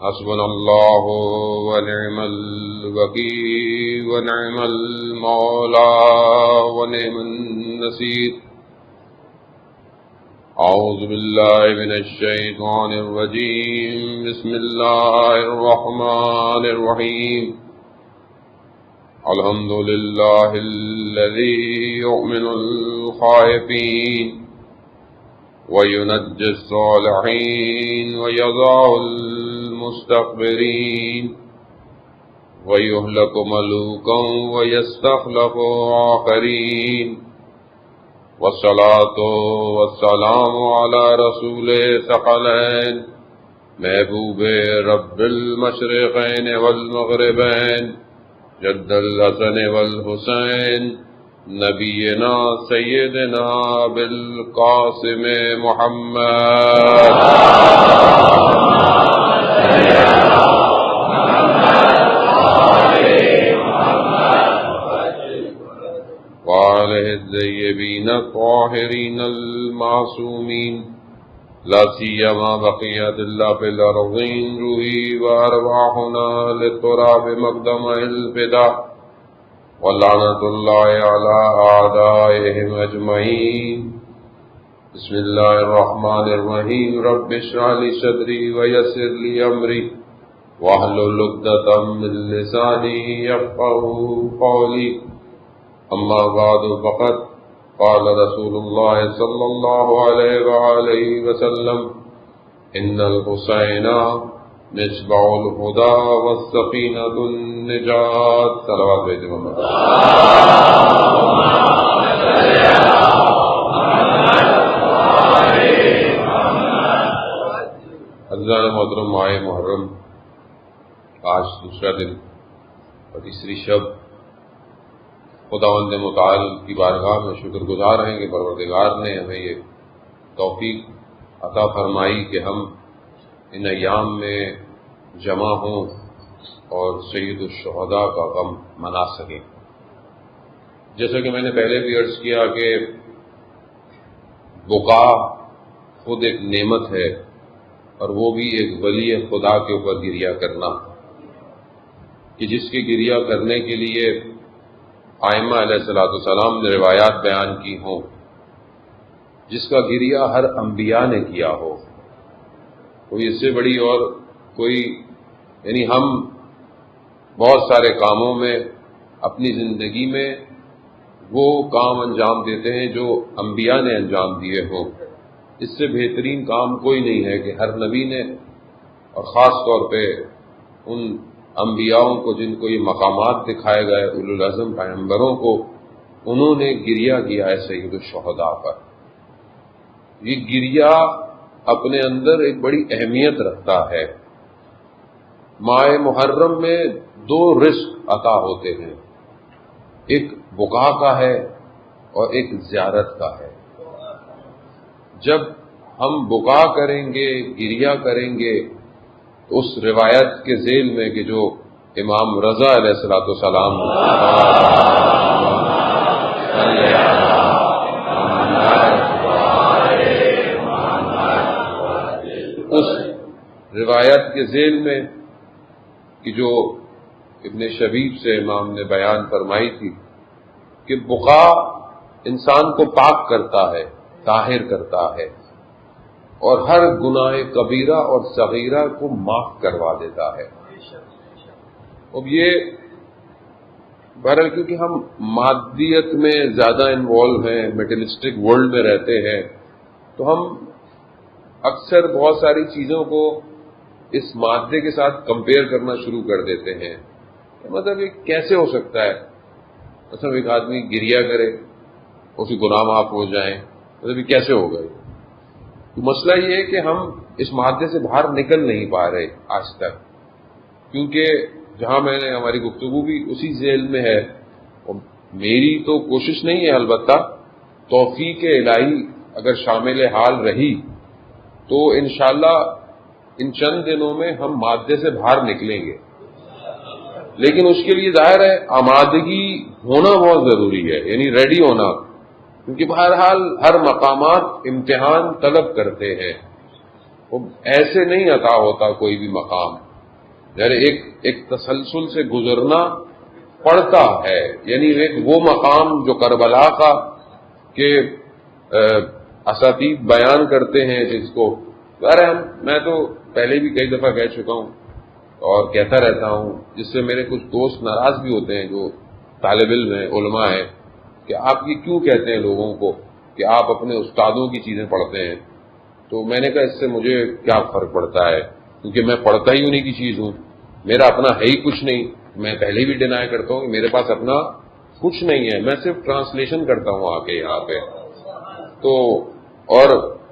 حسبنا الله ونعم الوكيل ونعم المولى ونعم النصير. أعوذ بالله من الشيطان الرجيم. بسم الله الرحمن الرحيم. الحمد لله الذي يؤمن الخائفين وينجي الصالحين ويضع المستكبرين ويهلك ملوكا ويستخلف آخرين. والصلاة والسلام على رسول ثقلين محبوب رب المشرقين والمغربين جد الحسن والحسين نبینا سیدنا بالقاسم محمد وآلہ الطیبین الطاہرین المعصومین لا سیما بقیت اللہ فی الارضین روحی وارواحنا للتراب مقدم الفدا ولعنت اللہ علی اعدائهم اجمعین. بسم اللہ الرحمن الرحیم. رب اشرح لی صدری ویسر لی امری واحلل عقدۃ من لسانی یفقهوا قولی. اما بعد فقد قال رسول اللہ صلی اللہ علیہ وآلہ وسلم ان الحسین مصباح الہدی والسکینۃ النجات. صلوات بھیجے محمد. حضرات محترم، ماہ محرم آج دوسرا دن اور تیسری شب. خداوند متعال کی بارگاہ میں شکر گزار ہیں کہ پروردگار نے ہمیں یہ توفیق عطا فرمائی کہ ہم ان ایام میں جمع ہوں اور سید الشہداء کا غم منا سکیں. جیسا کہ میں نے پہلے بھی عرض کیا کہ بقا خود ایک نعمت ہے اور وہ بھی ایک ولی خدا کے اوپر گریہ کرنا کہ جس کی گریہ کرنے کے لیے ائمہ علیہ السلام نے روایات بیان کی ہوں، جس کا گریہ ہر انبیاء نے کیا ہو. کوئی اس سے بڑی اور کوئی یعنی ہم بہت سارے کاموں میں اپنی زندگی میں وہ کام انجام دیتے ہیں جو انبیاء نے انجام دیے ہوں. اس سے بہترین کام کوئی نہیں ہے کہ ہر نبی نے اور خاص طور پہ ان انبیاءوں کو جن کو یہ مقامات دکھائے گئے اولو العزم پیغمبروں کو، انہوں نے گریہ کیا ہے سید الشہداء پر. یہ گریہ اپنے اندر ایک بڑی اہمیت رکھتا ہے. ماہ محرم میں دو رزق عطا ہوتے ہیں، ایک بقا کا ہے اور ایک زیارت کا ہے. جب ہم بقا کریں گے، گریہ کریں گے، اس روایت کے ذیل میں کہ جو امام رضا علیہ السلام اس روایت کے ذیل میں کہ جو ابن شبیب سے امام نے بیان فرمائی تھی کہ بقا انسان کو پاک کرتا ہے، طاہر کرتا ہے اور ہر گناہ کبیرہ اور صغیرہ کو معاف کروا دیتا ہے. اب یہ بہرحال کیونکہ ہم مادیت میں زیادہ انوالو ہیں، میٹرلسٹک ورلڈ میں رہتے ہیں، تو ہم اکثر بہت ساری چیزوں کو اس مادے کے ساتھ کمپیئر کرنا شروع کر دیتے ہیں. مطلب یہ کیسے ہو سکتا ہے؟ مثلا ایک آدمی گریہ کرے، اسے گناہ معاف ہو جائیں، مطلب یہ کیسے ہو گئے؟ تو مسئلہ یہ ہے کہ ہم اس مادے سے باہر نکل نہیں پا رہے آج تک، کیونکہ جہاں میں نے ہماری گفتگو بھی اسی ذیل میں ہے. اور میری تو کوشش نہیں ہے، البتہ توفیق الہی اگر شامل حال رہی تو انشاءاللہ ان چند دنوں میں ہم مادے سے باہر نکلیں گے. لیکن اس کے لیے ظاہر ہے آمادگی ہونا بہت ضروری ہے، یعنی ریڈی ہونا، کیونکہ بہرحال ہر مقامات امتحان طلب کرتے ہیں. وہ ایسے نہیں عطا ہوتا کوئی بھی مقام. یعنی ایک تسلسل سے گزرنا پڑتا ہے، یعنی ایک وہ مقام جو کربلا کا کہ اساتید بیان کرتے ہیں جس کو میں تو پہلے بھی کئی دفعہ کہہ چکا ہوں اور کہتا رہتا ہوں، جس سے میرے کچھ دوست ناراض بھی ہوتے ہیں جو طالب علم ہیں، علماء ہیں، کہ آپ یہ کیوں کہتے ہیں لوگوں کو کہ آپ اپنے استادوں کی چیزیں پڑھتے ہیں؟ تو میں نے کہا اس سے مجھے کیا فرق پڑتا ہے، کیونکہ میں پڑھتا ہی انہیں کی چیز ہوں، میرا اپنا ہے ہی کچھ نہیں۔ میں پہلے بھی ڈینائی کرتا ہوں کہ میرے پاس اپنا کچھ نہیں ہے، میں صرف ٹرانسلیشن کرتا ہوں آ کے یہاں پہ۔ تو اور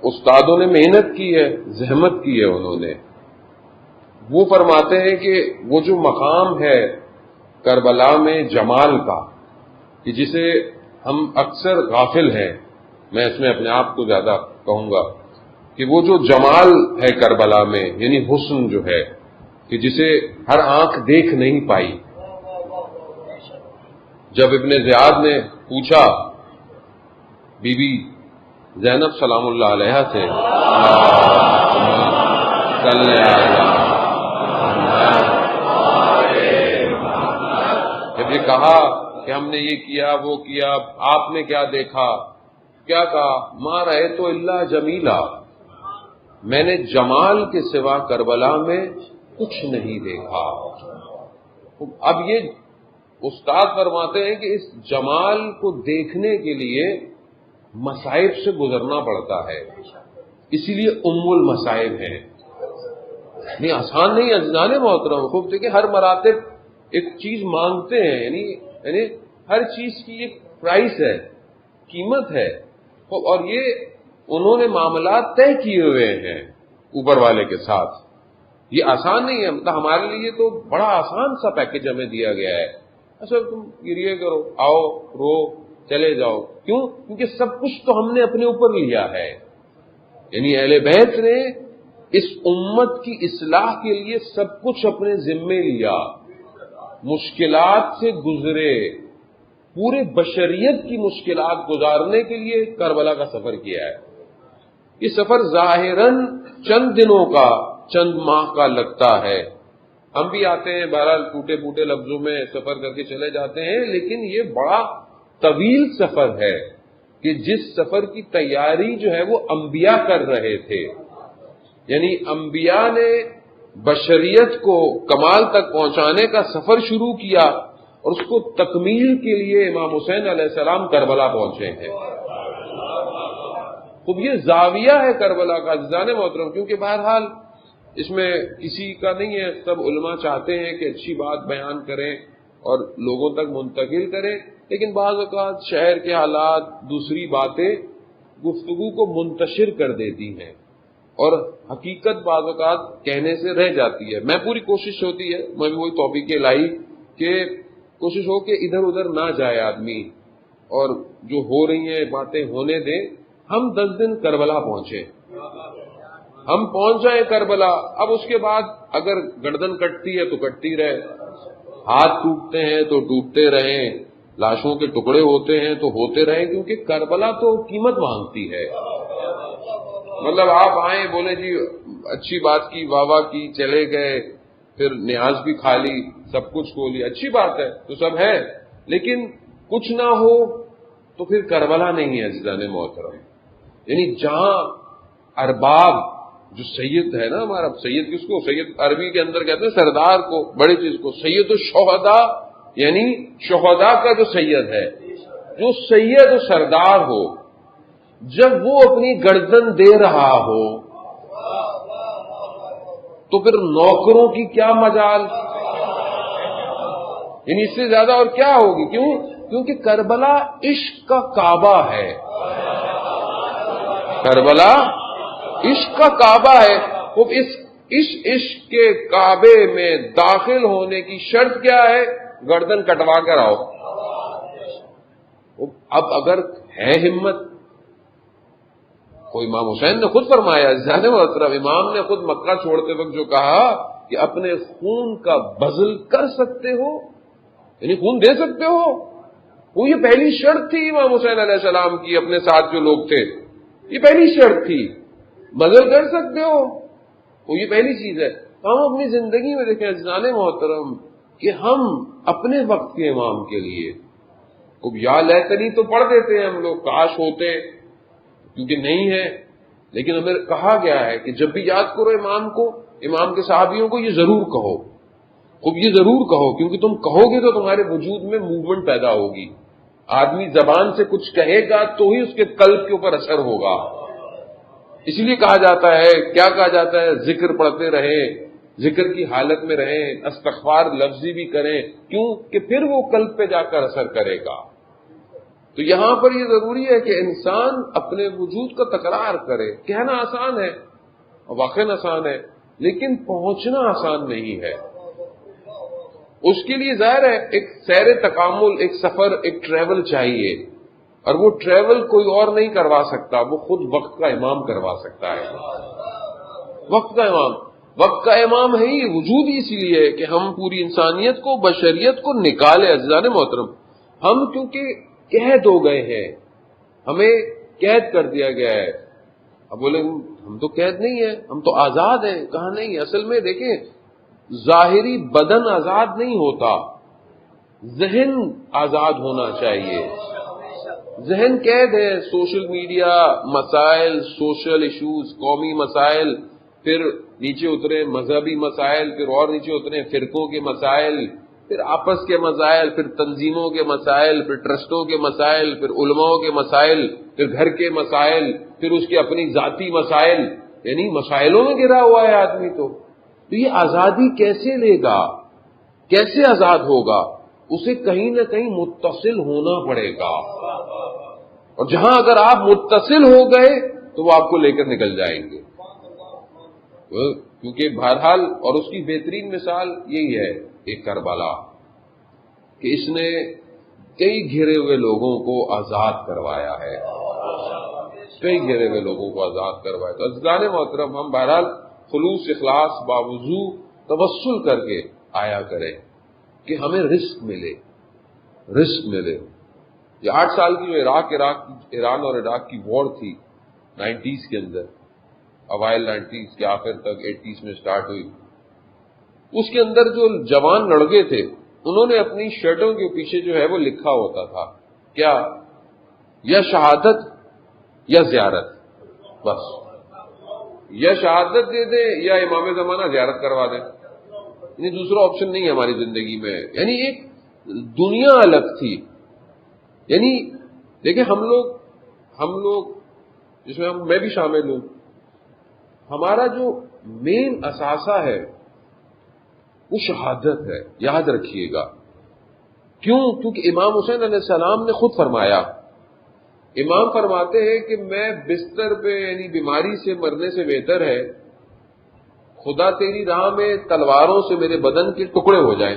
استادوں نے محنت کی ہے، زحمت کی ہے انہوں نے۔ وہ فرماتے ہیں کہ وہ جو مقام ہے کربلا میں جمال کا، کہ جسے ہم اکثر غافل ہیں، میں اس میں اپنے آپ کو زیادہ کہوں گا کہ وہ جو جمال ہے کربلا میں، یعنی حسن جو ہے کہ جسے ہر آنکھ دیکھ نہیں پائی۔ جب ابن زیاد نے پوچھا بی بی زینب سلام اللہ علیہا سے، جب یہ کہا کہ ہم نے یہ کیا وہ کیا، آپ نے کیا دیکھا؟ کیا کہا؟ ما رأیت الا جمیلا، میں نے جمال کے سوا کربلا میں کچھ نہیں دیکھا۔ اب یہ استاد فرماتے ہیں کہ اس جمال کو دیکھنے کے لیے مصائب سے گزرنا پڑتا ہے، اسی لیے المصائب ہے، نہیں آسان نہیں۔ عزیزان محترم، خوب دیکھیں، ہر مراتب ایک چیز مانگتے ہیں، یعنی ہر چیز کی ایک پرائس ہے، قیمت ہے، اور یہ انہوں نے معاملات طے کیے ہوئے ہیں اوپر والے کے ساتھ۔ یہ آسان نہیں ہے، مطلب ہمارے لیے تو بڑا آسان سا پیکج ہمیں دیا گیا ہے، اچھا تم گریے کرو، آؤ رو چلے جاؤ۔ کیوں؟ کیونکہ سب کچھ تو ہم نے اپنے اوپر لیا ہے، یعنی اہل بیت نے اس امت کی اصلاح کے لیے سب کچھ اپنے ذمے لیا، مشکلات سے گزرے، پورے بشریت کی مشکلات گزارنے کے لیے کربلا کا سفر کیا ہے۔ یہ سفر ظاہراً چند دنوں کا، چند ماہ کا لگتا ہے، ہم بھی آتے ہیں بہرحال ٹوٹے پھوٹے لفظوں میں سفر کر کے چلے جاتے ہیں، لیکن یہ بڑا طویل سفر ہے کہ جس سفر کی تیاری جو ہے وہ انبیاء کر رہے تھے، یعنی انبیاء نے بشریت کو کمال تک پہنچانے کا سفر شروع کیا، اور اس کو تکمیل کے لیے امام حسین علیہ السلام کربلا پہنچے ہیں۔ خب یہ زاویہ ہے کربلا کا عزیزان محترم، کیونکہ بہرحال اس میں کسی کا نہیں ہے، سب علماء چاہتے ہیں کہ اچھی بات بیان کریں اور لوگوں تک منتقل کریں، لیکن بعض اوقات شہر کے حالات، دوسری باتیں گفتگو کو منتشر کر دیتی ہیں، اور حقیقت بعض اوقات کہنے سے رہ جاتی ہے۔ میں پوری کوشش ہوتی ہے، میں بھی وہی توفیق الہی کہ کوشش ہو کہ ادھر ادھر نہ جائے آدمی، اور جو ہو رہی ہیں باتیں ہونے دیں۔ ہم 10 دن کربلا پہنچے، ہم پہنچ جائیں کربلا، اب اس کے بعد اگر گردن کٹتی ہے تو کٹتی رہے، ہاتھ ٹوٹتے ہیں تو ٹوٹتے رہیں، لاشوں کے ٹکڑے ہوتے ہیں تو ہوتے رہیں، کیونکہ کربلا تو قیمت مانگتی ہے۔ مطلب آپ آئیں بولے جی اچھی بات کی، واہ واہ کی، چلے گئے، پھر نیاز بھی کھا لی، سب کچھ کھو لی، اچھی بات ہے تو سب ہے، لیکن کچھ نہ ہو تو پھر کربلا نہیں ہے عزیزان محترم۔ یعنی جہاں ارباب، جو سید ہے نا ہمارا، سید کس کو؟ سید عربی کے اندر کہتے ہیں سردار کو، بڑی چیز کو، سید الشہداء، یعنی شہداء کا جو سید ہے، جو سید و سردار ہو، جب وہ اپنی گردن دے رہا ہو تو پھر نوکروں کی کیا مجال، یعنی اس سے زیادہ اور کیا ہوگی؟ کیونکہ کربلا عشق کا کعبہ ہے، کربلا عشق کا کعبہ ہے۔ وہ اس عشق کے کعبے میں داخل ہونے کی شرط کیا ہے؟ گردن کٹوا کر آؤ۔ اب اگر ہے ہمت، تو امام حسین نے خود فرمایا، زیادہ محترم امام نے خود مکہ چھوڑتے وقت جو کہا کہ اپنے خون کا بذل کر سکتے ہو، یعنی خون دے سکتے ہو، وہ یہ پہلی شرط تھی امام حسین علیہ السلام کی، اپنے ساتھ جو لوگ تھے، یہ پہلی شرط تھی، بذل کر سکتے ہو، وہ یہ پہلی چیز ہے۔ ہم اپنی زندگی میں دیکھیں عزیزان محترم کہ ہم اپنے وقت کے امام کے لیے اب یا لیتنی تو پڑھ دیتے ہیں ہم لوگ، کاش ہوتے، کیونکہ نہیں ہے، لیکن ہمیں کہا گیا ہے کہ جب بھی یاد کرو امام کو، امام کے صحابیوں کو، یہ ضرور کہو، خوب یہ ضرور کہو، کیونکہ تم کہو گے تو تمہارے وجود میں موومنٹ پیدا ہوگی. آدمی زبان سے کچھ کہے گا تو ہی اس کے قلب کے اوپر اثر ہوگا. اس لیے کہا جاتا ہے، کیا کہا جاتا ہے، ذکر پڑھتے رہیں، ذکر کی حالت میں رہیں، استغفار لفظی بھی کریں، کیوں کہ پھر وہ قلب پہ جا کر اثر کرے گا. تو یہاں پر یہ ضروری ہے کہ انسان اپنے وجود کا تکرار کرے. کہنا آسان ہے اور واقعاً آسان ہے، لیکن پہنچنا آسان نہیں ہے. اس کے لیے ظاہر ہے ایک سیر تکامل، ایک سفر، ایک ٹریول چاہیے، اور وہ ٹریول کوئی اور نہیں کروا سکتا، وہ خود وقت کا امام کروا سکتا ہے. وقت کا امام، وقت کا امام ہے ہی وجود ہی اسی لیے ہے کہ ہم پوری انسانیت کو، بشریت کو نکالے. عزیزان محترم، ہم کیونکہ قید ہو گئے ہیں، ہمیں قید کر دیا گیا ہے. اب بولے ہم تو قید نہیں ہیں، ہم تو آزاد ہیں. کہاں نہیں، اصل میں دیکھیں ظاہری بدن آزاد نہیں ہوتا، ذہن آزاد ہونا چاہیے. ذہن قید ہے، سوشل میڈیا، مسائل، سوشل ایشوز، قومی مسائل، پھر نیچے اترے مذہبی مسائل، پھر اور نیچے اترے فرقوں کے مسائل، پھر آپس کے مسائل، پھر تنظیموں کے مسائل، پھر ٹرسٹوں کے مسائل، پھر علماء کے مسائل، پھر گھر کے مسائل، پھر اس کی اپنی ذاتی مسائل. یعنی مسائلوں میں گھرا ہوا ہے آدمی. تو یہ آزادی کیسے لے گا، کیسے آزاد ہوگا؟ اسے کہیں نہ کہیں متصل ہونا پڑے گا، اور جہاں اگر آپ متصل ہو گئے تو وہ آپ کو لے کر نکل جائیں گے. کیونکہ بہرحال، اور اس کی بہترین مثال یہی ہے ایک کربلا، کہ اس نے کئی گھرے ہوئے لوگوں کو آزاد کروایا ہے، کئی گھرے ہوئے لوگوں کو آزاد کروایا. تو عزیزان محترم، ہم بہرحال خلوص، اخلاص، باوضو توسل کر کے آیا کریں کہ ہمیں رزق ملے، رزق ملے. یہ 8 سال کی جو ایران اور عراق کی وار تھی 90s کے اندر، اوائل 90s کے آخر تک 80s میں سٹارٹ ہوئی، اس کے اندر جو جوان لڑکے تھے انہوں نے اپنی شرٹوں کے پیچھے جو ہے وہ لکھا ہوتا تھا کیا، یا شہادت یا زیارت. بس یا شہادت دے دیں یا امام زمانہ زیارت کروا دیں، یعنی دوسرا آپشن نہیں ہے ہماری زندگی میں. یعنی ایک دنیا الگ تھی. یعنی دیکھیں ہم لوگ جس میں میں بھی شامل ہوں، ہمارا جو مین اثاثہ ہے وہ شہادت ہے. یاد رکھیے گا، کیونکہ امام حسین علیہ السلام نے خود فرمایا، امام فرماتے ہیں کہ میں بستر پہ یعنی بیماری سے مرنے سے بہتر ہے خدا تیری راہ میں تلواروں سے میرے بدن کے ٹکڑے ہو جائیں.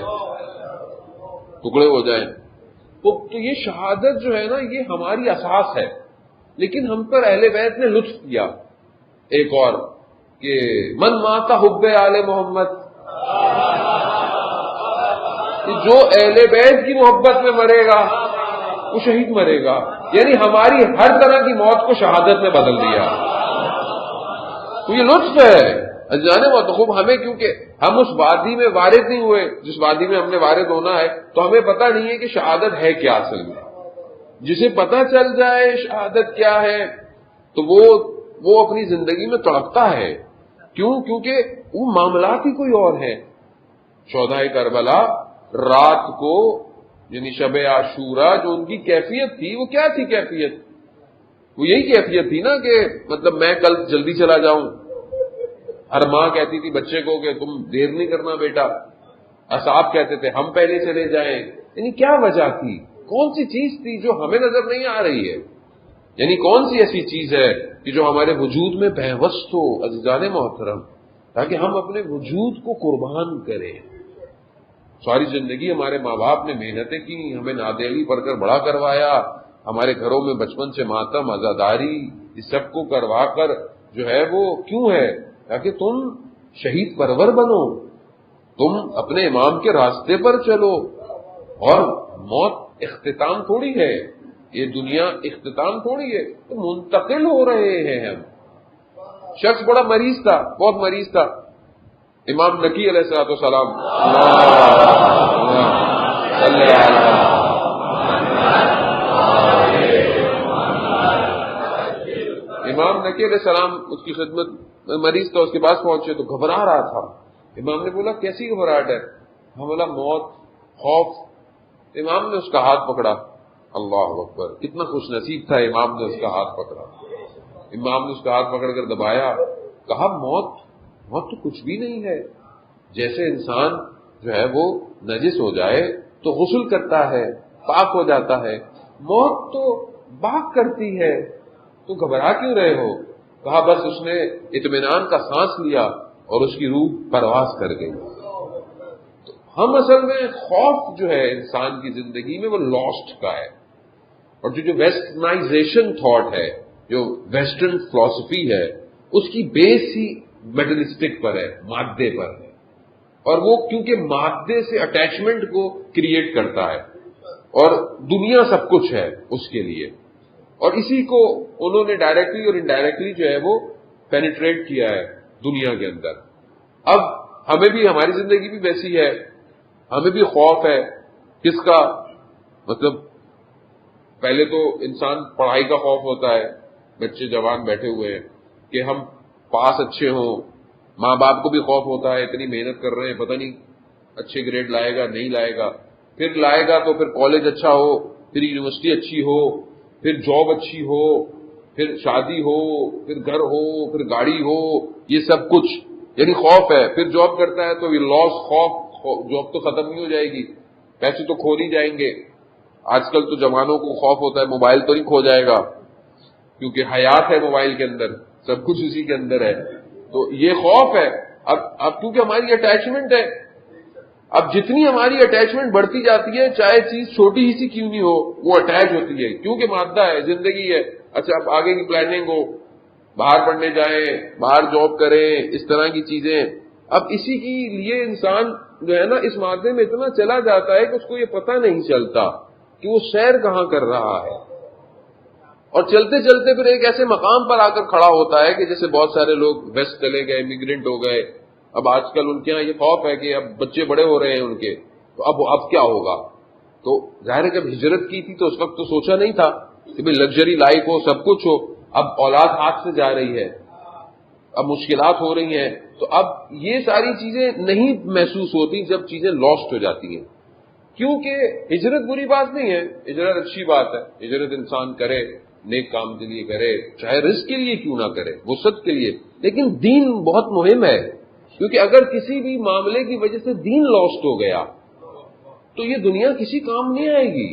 تو یہ شہادت جو ہے نا، یہ ہماری اساس ہے. لیکن ہم پر اہل بیت نے لطف کیا ایک اور، کہ من ماتا حب آل محمد، کہ جو اہل بیت کی محبت میں مرے گا وہ شہید مرے گا. یعنی ہماری ہر طرح کی موت کو شہادت میں بدل دیا. تو یہ لطف ہے جانے بہت خوب. ہمیں کیونکہ ہم اس وادی میں وارد نہیں ہوئے جس وادی میں ہم نے وارد ہونا ہے، تو ہمیں پتہ نہیں ہے کہ شہادت ہے کیا اصل میں. جسے پتہ چل جائے شہادت کیا ہے تو وہ اپنی زندگی میں تڑپتا ہے. کیونکہ وہ معاملات ہی کوئی اور ہیں. شہدائے کربلا رات کو، یعنی شب عاشورہ، جو ان کی کیفیت تھی وہ کیا تھی؟ کیفیت وہ یہی کیفیت تھی نا کہ مطلب میں کل جلدی چلا جاؤں. ہر ماں کہتی تھی بچے کو کہ تم دیر نہیں کرنا بیٹا، اصحاب کہتے تھے ہم پہلے چلے جائیں. یعنی کیا وجہ تھی؟ کون سی چیز تھی جو ہمیں نظر نہیں آ رہی ہے؟ یعنی کون سی ایسی چیز ہے کہ جو ہمارے وجود میں پیوست ہو عزیزان محترم، تاکہ ہم اپنے وجود کو قربان کریں. ساری زندگی ہمارے ماں باپ نے محنتیں کی، ہمیں نادیلی پڑھ کر بڑا کروایا، ہمارے گھروں میں بچپن سے ماتم، عزاداری، اس سب کو کروا کر جو ہے وہ کیوں ہے؟ تاکہ تم شہید پرور بنو، تم اپنے امام کے راستے پر چلو. اور موت اختتام تھوڑی ہے، یہ دنیا اختتام تھوڑی ہے، تو منتقل ہو رہے ہیں ہم. شخص بڑا مریض تھا، بہت مریض تھا، امام نقی علیہ السلام امام نقی علیہ السلام اس کی خدمت مریض تھا، اس کے پاس پہنچے تو گھبرا رہا تھا. امام نے بولا کیسی گھبراہٹ ہے؟ ہم بولا موت، خوف. امام نے اس کا ہاتھ پکڑا. اللہ اکبر، کتنا خوش نصیب تھا امام نے اس کا ہاتھ پکڑا. امام نے اس کا ہاتھ پکڑ کر دبایا، کہا موت تو کچھ بھی نہیں ہے. جیسے انسان جو ہے وہ نجس ہو جائے تو غسل کرتا ہے، پاک ہو جاتا ہے، موت تو پاک کرتی ہے، تو گھبرا کیوں رہے ہو؟ کہا بس اس نے اطمینان کا سانس لیا اور اس کی روح پرواز کر گئی. تو ہم اصل میں خوف جو ہے انسان کی زندگی میں وہ لاسٹ کا ہے. اور جو ویسٹرنائزیشن تھاٹ ہے، جو ویسٹرن فلسفی ہے، اس کی بیس ہی میٹرسٹک پر ہے، مادے پر ہے. اور وہ کیونکہ مادے سے اٹیچمنٹ کو کریٹ کرتا ہے اور دنیا سب کچھ ہے اس کے لیے، اور اسی کو انہوں نے ڈائریکٹلی اور انڈائریکٹلی جو ہے وہ پینیٹریٹ کیا ہے دنیا کے اندر. اب ہمیں بھی، ہماری زندگی بھی ویسی ہے، ہمیں بھی خوف ہے. کس کا؟ مطلب پہلے تو انسان پڑھائی کا خوف ہوتا ہے، بچے جوان بیٹھے ہوئے ہیں کہ ہم پاس اچھے ہوں. ماں باپ کو بھی خوف ہوتا ہے، اتنی محنت کر رہے ہیں، پتہ نہیں اچھے گریڈ لائے گا نہیں لائے گا. پھر لائے گا تو پھر کالج اچھا ہو، پھر یونیورسٹی اچھی ہو، پھر جاب اچھی ہو، پھر شادی ہو، پھر گھر ہو، پھر گاڑی ہو، یہ سب کچھ یعنی خوف ہے. پھر جاب کرتا ہے تو یہ لاس، خوف، جاب تو ختم نہیں ہو جائے گی، پیسے تو کھو نہیں جائیں گے. آج کل تو جوانوں کو خوف ہوتا ہے موبائل تو نہیں کھو جائے گا، کیونکہ حیات ہے موبائل کے اندر، سب کچھ اسی کے اندر ہے. تو یہ خوف ہے. اب کیونکہ ہماری اٹیچمنٹ ہے، اب جتنی ہماری اٹیچمنٹ بڑھتی جاتی ہے، چاہے چیز چھوٹی ہی سی کیوں نہیں ہو، وہ اٹیچ ہوتی ہے، کیونکہ مادہ ہے، زندگی ہے. اچھا اب آگے کی پلاننگ ہو، باہر پڑھنے جائیں، باہر جاب کریں، اس طرح کی چیزیں. اب اسی کے لیے انسان جو ہے نا اس مادے میں اتنا چلا جاتا ہے کہ اس کو یہ پتہ نہیں چلتا کہ وہ سیر کہاں کر رہا ہے. اور چلتے چلتے پھر ایک ایسے مقام پر آ کر کھڑا ہوتا ہے کہ جیسے بہت سارے لوگ ویسٹ چلے گئے، امیگرینٹ ہو گئے. اب آج کل ان کے یہاں یہ خوف ہے کہ اب بچے بڑے ہو رہے ہیں ان کے، تو اب کیا ہوگا. تو ظاہر ہے جب ہجرت کی تھی تو اس وقت تو سوچا نہیں تھا کہ بھئی لگژری لائف ہو، سب کچھ ہو. اب اولاد ہاتھ سے جا رہی ہے، اب مشکلات ہو رہی ہیں، تو اب یہ ساری چیزیں نہیں محسوس ہوتی جب چیزیں لاسٹ ہو جاتی ہیں. کیونکہ ہجرت بری بات نہیں ہے، ہجرت اچھی بات ہے. ہجرت انسان کرے، نیک کام کے لیے کرے، چاہے رزق کے لیے کیوں نہ کرے، وسعت کے لیے. لیکن دین بہت مہم ہے، کیونکہ اگر کسی بھی معاملے کی وجہ سے دین لاسٹ ہو گیا تو یہ دنیا کسی کام نہیں آئے گی.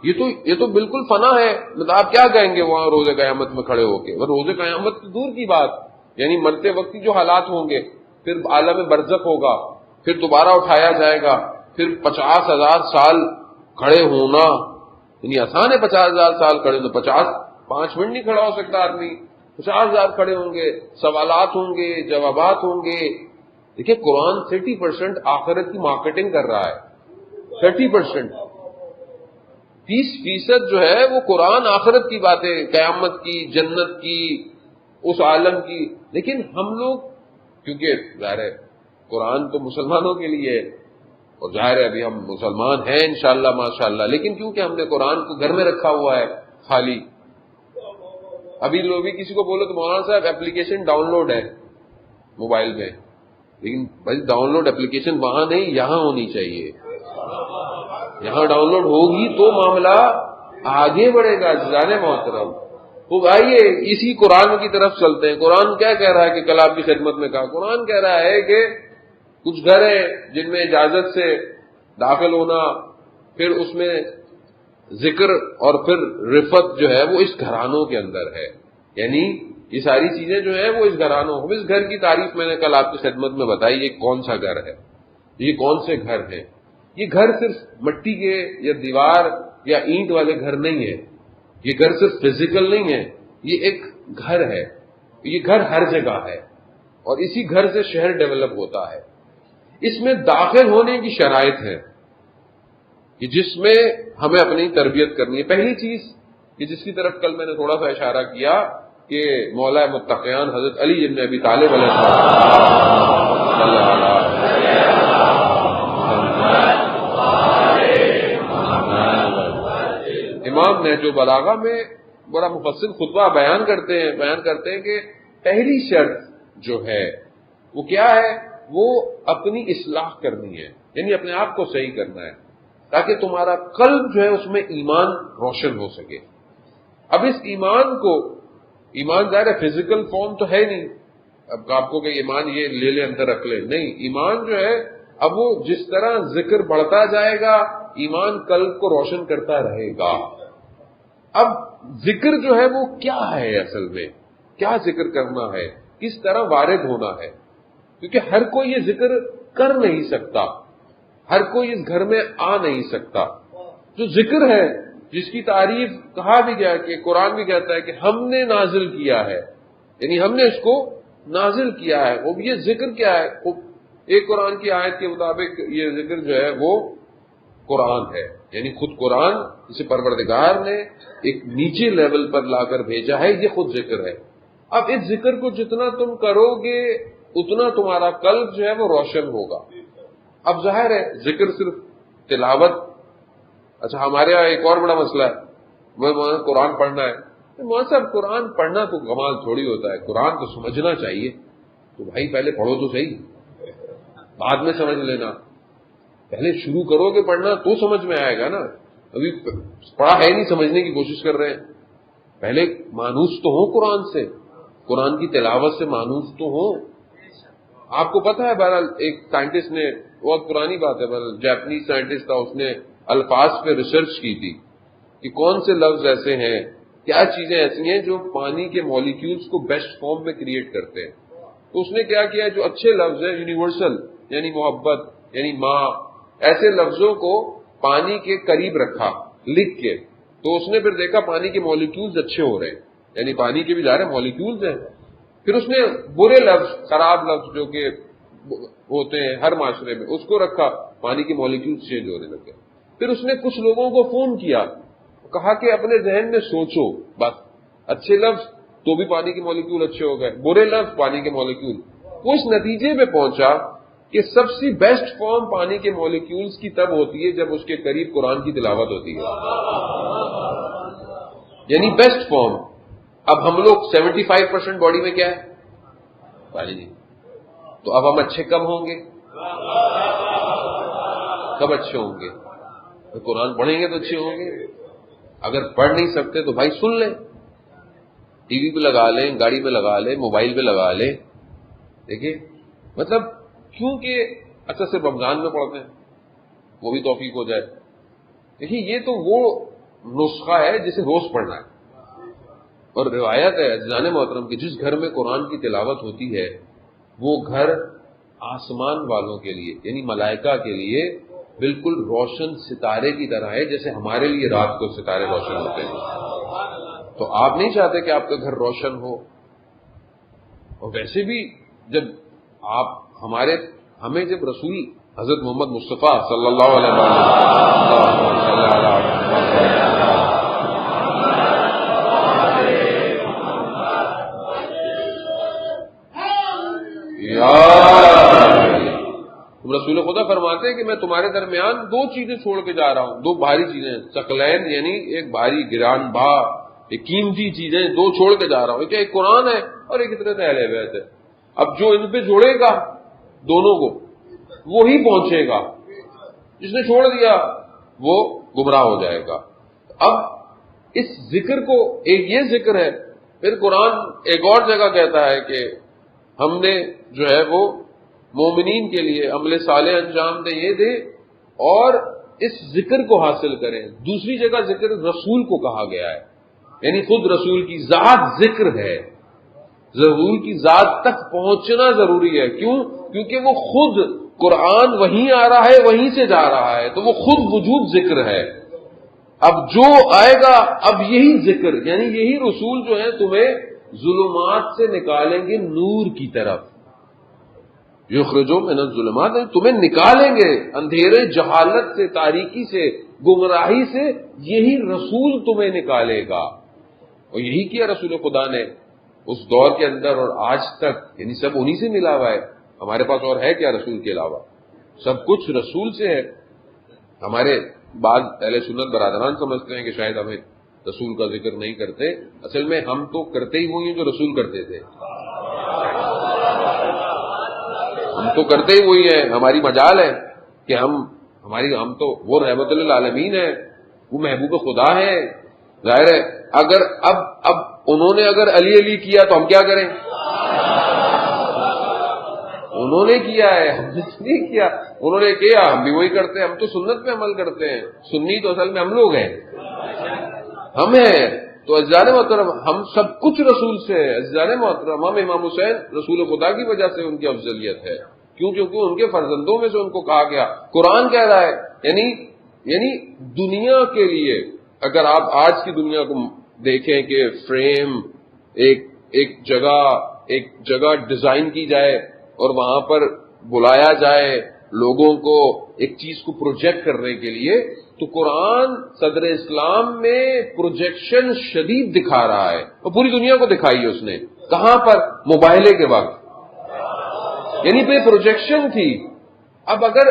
یہ تو بالکل فنا ہے. مطلب آپ کیا کہیں گے وہاں روز قیامت میں کھڑے ہو کے؟ روز قیامت تو دور کی بات، یعنی مرتے وقت جو حالات ہوں گے، پھر عالم برزخ ہوگا، پھر دوبارہ اٹھایا جائے گا، پھر 50,000 سال کھڑے ہونا یعنی آسان ہے. 50,000 سال کھڑے تو 5 منٹ نہیں کھڑا ہو سکتا آدمی. 50,000 کھڑے ہوں گے، سوالات ہوں گے، جوابات ہوں گے. دیکھیں قرآن 30% آخرت کی مارکیٹنگ کر رہا ہے. 30%، 30% جو ہے وہ قرآن آخرت کی باتیں، قیامت کی، جنت کی، اس عالم کی. لیکن ہم لوگ کیونکہ ظاہر ہے قرآن تو مسلمانوں کے لیے ہے، اور ظاہر ہے ابھی ہم مسلمان ہیں انشاءاللہ ماشاءاللہ، لیکن کیونکہ ہم نے قرآن کو گھر میں رکھا ہوا ہے خالی. ابھی لوگ بھی کسی کو بولو تو مولانا صاحب اپلیکیشن ڈاؤن لوڈ ہے موبائل میں، لیکن بھائی ڈاؤن لوڈ اپلیکیشن وہاں نہیں، یہاں ہونی چاہیے. یہاں ڈاؤن لوڈ ہوگی تو معاملہ آگے بڑھے گا. جانے محترم تو آئیے اسی قرآن کی طرف چلتے ہیں. قرآن کیا کہہ رہا ہے کہ کل آپ کی خدمت میں کہا، قرآن کہہ رہا ہے کہ کچھ گھر ہیں جن میں اجازت سے داخل ہونا، پھر اس میں ذکر اور پھر رفت جو ہے وہ اس گھرانوں کے اندر ہے. یعنی یہ ساری چیزیں جو ہیں وہ اس گھرانوں. ہم اس گھر کی تعریف میں نے کل آپ کی خدمت میں بتائی، یہ کون سا گھر ہے، یہ کون سے گھر ہیں. یہ گھر صرف مٹی کے یا دیوار یا اینٹ والے گھر نہیں ہے، یہ گھر صرف فزیکل نہیں ہے، یہ ایک گھر ہے. یہ گھر ہر جگہ ہے اور اسی گھر سے شہر ڈیولپ ہوتا ہے. اس میں داخل ہونے کی شرائط ہے کہ جس میں ہمیں اپنی تربیت کرنی ہے. پہلی چیز کہ جس کی طرف کل میں نے تھوڑا سا اشارہ کیا کہ مولا متقیان حضرت علی بن ابی طالب علیہ السلام امام نہج البلاغہ میں بڑا مفصل خطبہ بیان کرتے ہیں کہ پہلی شرط جو ہے وہ کیا ہے؟ وہ اپنی اصلاح کرنی ہے، یعنی اپنے آپ کو صحیح کرنا ہے تاکہ تمہارا قلب جو ہے اس میں ایمان روشن ہو سکے۔ اب اس ایمان ظاہر ہے فزیکل فارم تو ہے نہیں، اب آپ کو کہ ایمان یہ لے لے اندر رکھ لے، نہیں، ایمان جو ہے اب وہ جس طرح ذکر بڑھتا جائے گا ایمان قلب کو روشن کرتا رہے گا۔ اب ذکر جو ہے وہ کیا ہے، اصل میں کیا ذکر کرنا ہے، کس طرح وارد ہونا ہے، کیونکہ ہر کوئی یہ ذکر کر نہیں سکتا، ہر کوئی اس گھر میں آ نہیں سکتا۔ جو ذکر ہے جس کی تعریف کہا بھی گیا کہ قرآن بھی کہتا ہے کہ ہم نے نازل کیا ہے، یعنی ہم نے اس کو نازل کیا ہے، وہ یہ ذکر کیا ہے؟ ایک قرآن کی آیت کے مطابق یہ ذکر جو ہے وہ قرآن ہے، یعنی خود قرآن جسے پروردگار نے ایک نیچے لیول پر لا کر بھیجا ہے، یہ خود ذکر ہے۔ اب اس ذکر کو جتنا تم کرو گے اتنا تمہارا قلب جو ہے وہ روشن ہوگا۔ اب ظاہر ہے ذکر صرف تلاوت، اچھا ہمارے یہاں ایک اور بڑا مسئلہ ہے، قرآن پڑھنا ہے، مولانا صاحب قرآن پڑھنا تو کمال تھوڑی ہوتا ہے، قرآن تو سمجھنا چاہیے، تو بھائی پہلے پڑھو تو صحیح، بعد میں سمجھ لینا، پہلے شروع کرو گے پڑھنا تو سمجھ میں آئے گا نا، ابھی پڑھا ہے نہیں سمجھنے کی کوشش کر رہے ہیں، پہلے مانوس تو ہو قرآن سے، قرآن کی تلاوت سے مانوس تو ہو۔ آپ کو پتا ہے بہرحال ایک سائنٹسٹ نے، بہت پرانی بات ہے، بہرحال جاپنیز سائنٹسٹ تھا، اس نے الفاظ پہ ریسرچ کی تھی کہ کون سے لفظ ایسے ہیں، کیا چیزیں ایسی ہیں جو پانی کے مالیکیولز کو بیسٹ فارم میں کریٹ کرتے ہیں۔ تو اس نے کیا کیا، جو اچھے لفظ ہیں یونیورسل، یعنی محبت، یعنی ماں، ایسے لفظوں کو پانی کے قریب رکھا لکھ کے، تو اس نے پھر دیکھا پانی کے مالیکیولز اچھے ہو رہے ہیں، یعنی پانی کے بھی ظاہر مالیکیولز ہیں۔ پھر اس نے برے لفظ، خراب لفظ جو کہ ہوتے ہیں ہر معاشرے میں، اس کو رکھا، پانی کے مالیکیولز چینج ہونے لگے۔ پھر اس نے کچھ لوگوں کو فون کیا، کہا کہ اپنے ذہن میں سوچو، بس اچھے لفظ تو بھی پانی کے مالیکیول اچھے ہو گئے، برے لفظ پانی کے مالیکیول۔ وہ اس نتیجے پہ پہنچا کہ سب سے بیسٹ فارم پانی کے مالیکیولز کی تب ہوتی ہے جب اس کے قریب قرآن کی تلاوت ہوتی ہے، یعنی بیسٹ فارم۔ اب ہم لوگ 75% باڈی میں کیا ہے؟ پانی جی، تو اب ہم اچھے کب ہوں گے؟ کب اچھے ہوں گے؟ تو قرآن پڑھیں گے تو اچھے ہوں گے۔ اگر پڑھ نہیں سکتے تو بھائی سن لیں، ٹی وی پہ لگا لیں، گاڑی پہ لگا لیں، موبائل پہ لگا لیں۔ دیکھیے مطلب کیونکہ اچھا صرف رمضان میں پڑھتے ہیں، وہ بھی توفیق ہو جائے۔ دیکھیے یہ تو وہ نسخہ ہے جسے روز پڑھنا ہے، اور روایت ہے عزیزان محترم کہ جس گھر میں قرآن کی تلاوت ہوتی ہے وہ گھر آسمان والوں کے لیے یعنی ملائکہ کے لیے بالکل روشن ستارے کی طرح ہے، جیسے ہمارے لیے رات کو ستارے روشن ہوتے ہیں۔ تو آپ نہیں چاہتے کہ آپ کا گھر روشن ہو؟ اور ویسے بھی جب آپ ہمیں جب رسول حضرت محمد مصطفیٰ صلی اللہ علیہ رسول خدا فرماتے ہیں کہ میں تمہارے درمیان دو چیزیں چھوڑ کے جا رہا ہوں، دو بھاری چیزیں، ثقلین یعنی ایک بھاری گران بہا، ایک قیمتی چیزیں دو چھوڑ کے جا رہا ہوں، ایک قرآن ہے اور ایک فطرت اہل بیت ہے۔ اب جو ان پہ جوڑے گا دونوں کو وہی پہنچے گا، جس نے چھوڑ دیا وہ گمراہ ہو جائے گا۔ اب اس ذکر کو، ایک یہ ذکر ہے، پھر قرآن ایک اور جگہ کہتا ہے کہ ہم نے جو ہے وہ مومنین کے لیے عمل صالح انجام دیں، یہ دے اور اس ذکر کو حاصل کریں۔ دوسری جگہ ذکر رسول کو کہا گیا ہے، یعنی خود رسول کی ذات ذکر ہے، رسول کی ذات تک پہنچنا ضروری ہے۔ کیوں؟ کیونکہ وہ خود قرآن وہیں آ رہا ہے، وہیں سے جا رہا ہے، تو وہ خود وجود ذکر ہے۔ اب جو آئے گا، اب یہی ذکر یعنی یہی رسول جو ہے تمہیں ظلمات سے نکالیں گے نور کی طرف، یخرجو من الظلمات، تمہیں نکالیں گے اندھیرے جہالت سے، تاریکی سے، گمراہی سے، یہی رسول تمہیں نکالے گا۔ اور یہی کیا رسول خدا نے اس دور کے اندر اور آج تک، یعنی سب انہی سے ملا ہوا ہے۔ ہمارے پاس اور ہے کیا رسول کے علاوہ؟ سب کچھ رسول سے ہے. ہمارے بعض اہل سنت برادران سمجھتے ہیں کہ شاید ہمیں رسول کا ذکر نہیں کرتے. اصل میں ہم تو کرتے ہی وہی ہیں جو رسول کرتے تھے. ہم تو کرتے ہی وہی ہیں. ہماری مجال ہے کہ ہم تو وہ رحمت للعالمین ہے، وہ محبوب خدا ہے. ظاہر ہے اگر اب انہوں نے اگر علی کیا تو ہم کیا کریں؟ انہوں نے کیا ہے، ہم نے نہیں کیا. انہوں نے کیا، ہم بھی وہی کرتے ہیں. ہم تو سنت پہ عمل کرتے ہیں. سنی تو اصل میں ہم لوگ ہیں، ہم ہیں. تو عزیزان محترم ہم سب کچھ رسول سے ہے. عزیزان محترم ہم امام حسین رسول خدا کی وجہ سے ان کی افضلیت ہے. کیوں؟ کیونکہ ان کے فرزندوں میں سے ان کو کہا گیا. قرآن کہہ رہا ہے یعنی دنیا کے لیے اگر آپ آج کی دنیا کو دیکھیں کہ فریم ایک جگہ ڈیزائن کی جائے اور وہاں پر بلایا جائے لوگوں کو ایک چیز کو پروجیکٹ کرنے کے لیے، تو قرآن صدر اسلام میں پروجیکشن شدید دکھا رہا ہے. اور پوری دنیا کو دکھائی ہے اس نے. کہاں پر؟ موبائلے کے وقت. یعنی پہ پروجیکشن تھی. اب اگر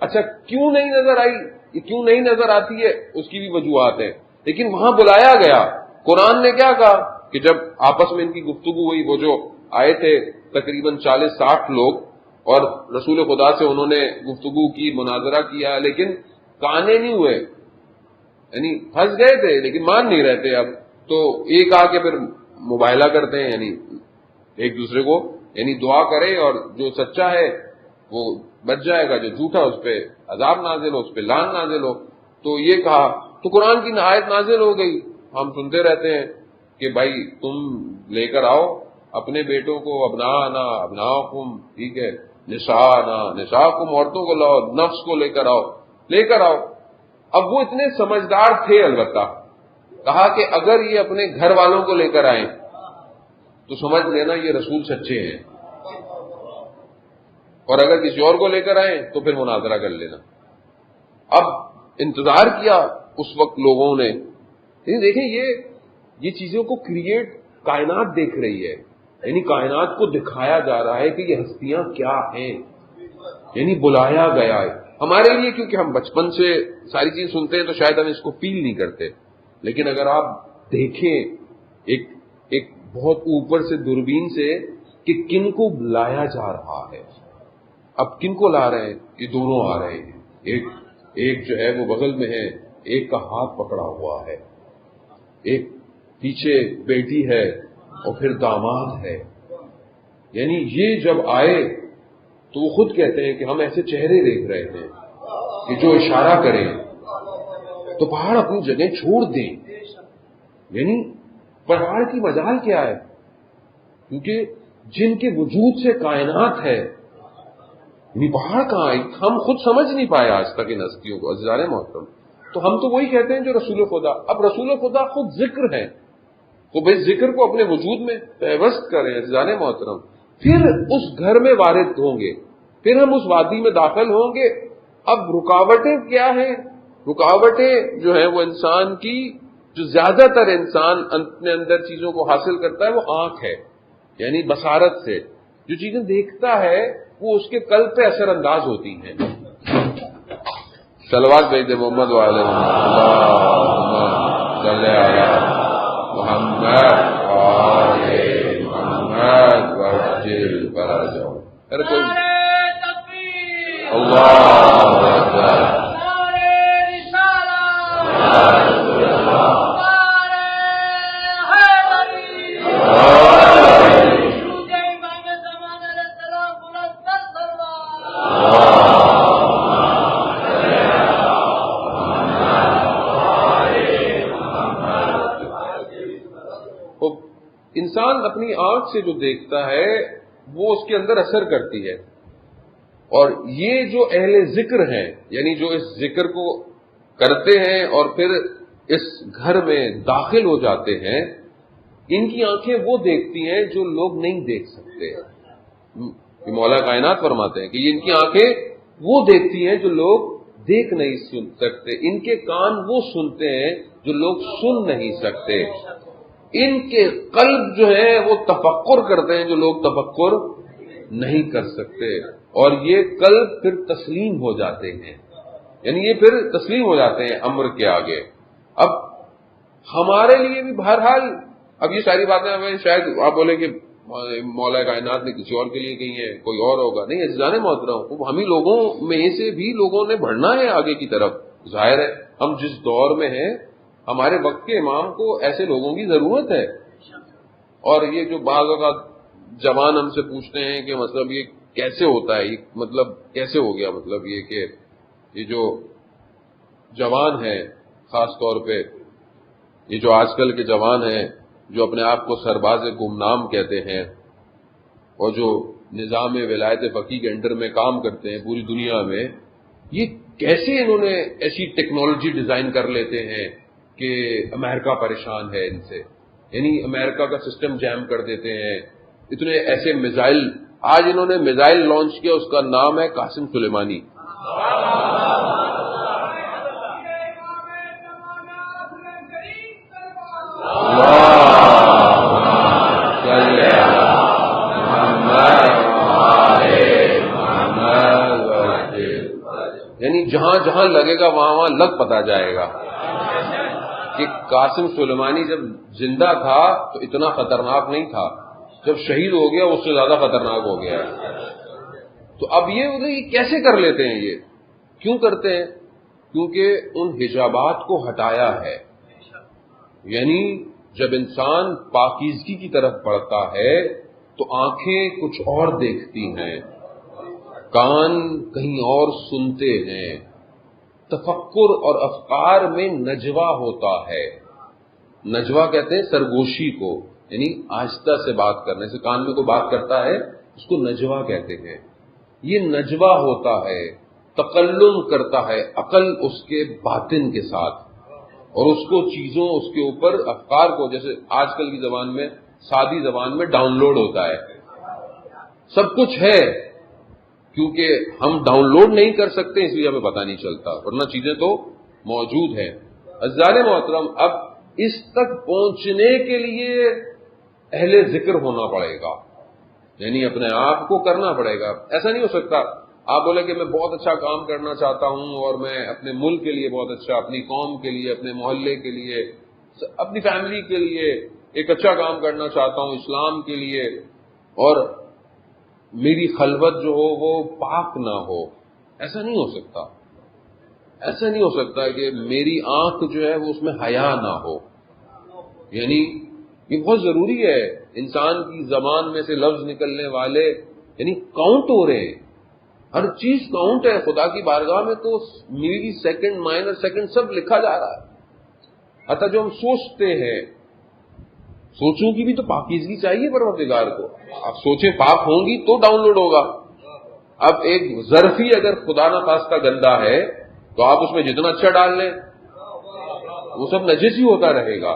اچھا کیوں نہیں نظر آئی، یہ کیوں نہیں نظر آتی ہے، اس کی بھی وجوہات ہیں. لیکن وہاں بلایا گیا. قرآن نے کیا کہا کہ جب آپس میں ان کی گفتگو ہوئی، وہ جو آئے تھے تقریباً 40-60 لوگ اور رسول خدا سے انہوں نے گفتگو کی، مناظرہ کیا، لیکن کانے نہیں ہوئے. یعنی پھنس گئے تھے لیکن مان نہیں رہتے. اب تو ایک آ کے پھر مباہلہ کرتے ہیں، یعنی ایک دوسرے کو یعنی دعا کرے اور جو سچا ہے وہ بچ جائے گا، جو جھوٹا اس پہ عذاب نازل ہو، اس پہ لعن نازل ہو. تو یہ کہا تو قرآن کی آیت نازل ہو گئی. ہم سنتے رہتے ہیں کہ بھائی تم لے کر آؤ اپنے بیٹوں کو، ابناءکم، ٹھیک ہے، نساءکم، عورتوں کو لاؤ، نفس کو لے کر آؤ. اب وہ اتنے سمجھدار تھے. البتہ کہا کہ اگر یہ اپنے گھر والوں کو لے کر آئیں تو سمجھ لینا یہ رسول سچے ہیں، اور اگر کسی اور کو لے کر آئیں تو پھر مناظرہ کر لینا. اب انتظار کیا اس وقت لوگوں نے. دیکھیں یہ چیزوں کو کریٹ کائنات دیکھ رہی ہے. یعنی کائنات کو دکھایا جا رہا ہے کہ یہ ہستیاں کیا ہیں. یعنی بلایا گیا ہے ہمارے لیے. کیونکہ ہم بچپن سے ساری چیز سنتے ہیں تو شاید ہم اس کو فیل نہیں کرتے. لیکن اگر آپ دیکھیں ایک بہت اوپر سے دوربین سے کہ کن کو بلایا جا رہا ہے. اب کن کو لا رہے ہیں؟ یہ دونوں آ رہے ہیں. ایک جو ہے وہ بغل میں ہے، ایک کا ہاتھ پکڑا ہوا ہے، ایک پیچھے بیٹی ہے اور پھر داماد ہے. یعنی یہ جب آئے تو وہ خود کہتے ہیں کہ ہم ایسے چہرے دیکھ رہے ہیں کہ جو اشارہ کریں تو پہاڑ اپنی جگہ چھوڑ دیں. یعنی پہاڑ کی مجال کیا ہے؟ کیونکہ جن کے وجود سے کائنات ہے، یعنی پہاڑ کہاں ہے؟ ہم خود سمجھ نہیں پائے آج تک ان ہستیوں کو. عزیزان محترم تو ہم تو وہی کہتے ہیں جو رسول خدا. اب رسول خدا خود ذکر ہے، وہ بھائی ذکر کو اپنے وجود میں پیوست کریں. عزیزان محترم پھر اس گھر میں وارد ہوں گے، پھر ہم اس وادی میں داخل ہوں گے. اب رکاوٹیں کیا ہیں؟ رکاوٹیں جو ہیں وہ انسان کی، جو زیادہ تر انسان اپنے اندر چیزوں کو حاصل کرتا ہے وہ آنکھ ہے. یعنی بصارت سے جو چیزیں دیکھتا ہے وہ اس کے قلب پہ اثر انداز ہوتی ہیں. صلوات بھیج دے محمد وعلیہ اللہم صلی علی محمد وعلی محمد وعجل فرجہ. ہر کوئی اللہ اکبر. انسان اپنی آنکھ سے جو دیکھتا ہے وہ اس کے اندر اثر کرتی ہے. اور یہ جو اہل ذکر ہیں، یعنی جو اس ذکر کو کرتے ہیں اور پھر اس گھر میں داخل ہو جاتے ہیں، ان کی آنکھیں وہ دیکھتی ہیں جو لوگ نہیں دیکھ سکتے. مولا کائنات فرماتے ہیں کہ ان کی آنکھیں وہ دیکھتی ہیں جو لوگ دیکھ نہیں سن سکتے. ان کے کان وہ سنتے ہیں جو لوگ سن نہیں سکتے. ان کے قلب جو ہے وہ تفکر کرتے ہیں جو لوگ تفکر نہیں کر سکتے، اور یہ کل پھر تسلیم ہو جاتے ہیں، یعنی یہ پھر تسلیم ہو جاتے ہیں امر کے آگے۔ اب ہمارے لیے بھی بہرحال اب یہ ساری باتیں ہمیں شاید آپ بولیں کہ مولا کائنات نے کسی اور کے لیے کہی ہیں، کوئی اور ہوگا، نہیں، عزیزان محترم، ہم ہی لوگوں میں سے بھی لوگوں نے بڑھنا ہے آگے کی طرف۔ ظاہر ہے ہم جس دور میں ہیں ہمارے وقت کے امام کو ایسے لوگوں کی ضرورت ہے، اور یہ جو بعض اوقات جوان ہم سے پوچھتے ہیں کہ مطلب یہ کیسے ہوتا ہے، یہ مطلب کیسے ہو گیا، مطلب یہ کہ یہ جو جوان ہیں، خاص طور پہ یہ جو آج کل کے جوان ہیں جو اپنے آپ کو سرباز گمنام کہتے ہیں اور جو نظام ولایت فقیہ کے انڈر میں کام کرتے ہیں پوری دنیا میں، یہ کیسے انہوں نے ایسی ٹیکنالوجی ڈیزائن کر لیتے ہیں کہ امریکہ پریشان ہے ان سے، یعنی امریکہ کا سسٹم جیم کر دیتے ہیں۔ اتنے ایسے میزائل، آج انہوں نے میزائل لانچ کیا، اس کا نام ہے قاسم سلیمانی۔ یعنی جہاں جہاں لگے گا وہاں وہاں لگ پتا جائے گا کہ قاسم سلیمانی جب زندہ تھا تو اتنا خطرناک نہیں تھا، جب شہید ہو گیا اس سے زیادہ خطرناک ہو گیا ہے۔ تو اب یہ کیسے کر لیتے ہیں، یہ کیوں کرتے ہیں؟ کیونکہ ان حجابات کو ہٹایا ہے۔ یعنی جب انسان پاکیزگی کی طرف بڑھتا ہے تو آنکھیں کچھ اور دیکھتی ہیں، کان کہیں اور سنتے ہیں، تفکر اور افکار میں نجوا ہوتا ہے۔ نجوا کہتے ہیں سرگوشی کو، یعنی آہستہ سے بات کرنے سے، کان میں کوئی بات کرتا ہے اس کو نجوا کہتے ہیں۔ یہ نجوا ہوتا ہے، تکلم کرتا ہے عقل اس کے باطن کے ساتھ، اور اس کو چیزوں، اس کے اوپر افکار کو، جیسے آج کل کی زبان میں، سادی زبان میں ڈاؤن لوڈ ہوتا ہے۔ سب کچھ ہے، کیونکہ ہم ڈاؤن لوڈ نہیں کر سکتے اس لیے ہمیں پتہ نہیں چلتا، ورنہ چیزیں تو موجود ہیں۔ عزیزان محترم، اب اس تک پہنچنے کے لیے اہل ذکر ہونا پڑے گا، یعنی اپنے آپ کو کرنا پڑے گا۔ ایسا نہیں ہو سکتا آپ بولے کہ میں بہت اچھا کام کرنا چاہتا ہوں اور میں اپنے ملک کے لیے بہت اچھا، اپنی قوم کے لیے، اپنے محلے کے لیے، اپنی فیملی کے لیے ایک اچھا کام کرنا چاہتا ہوں اسلام کے لیے، اور میری خلوت جو ہو وہ پاک نہ ہو۔ ایسا نہیں ہو سکتا، ایسا نہیں ہو سکتا کہ میری آنکھ جو ہے وہ اس میں حیا نہ ہو۔ یعنی یہ بہت ضروری ہے، انسان کی زبان میں سے لفظ نکلنے والے یعنی کاؤنٹ ہو رہے ہیں، ہر چیز کاؤنٹ ہے۔ خدا کی بارگاہ میں تو ملی سیکنڈ، مائنر سیکنڈ سب لکھا جا رہا ہے۔ حتیٰ جو ہم سوچتے ہیں، سوچوں کی بھی تو پاکیزگی چاہیے پروردگار کو۔ آپ سوچیں پاک ہوں گی تو ڈاؤن لوڈ ہوگا۔ اب ایک ظرف ہی اگر خدا نہ خواستہ گندا ہے تو آپ اس میں جتنا اچھا ڈال لیں وہ سب نجس ہی ہوتا رہے گا۔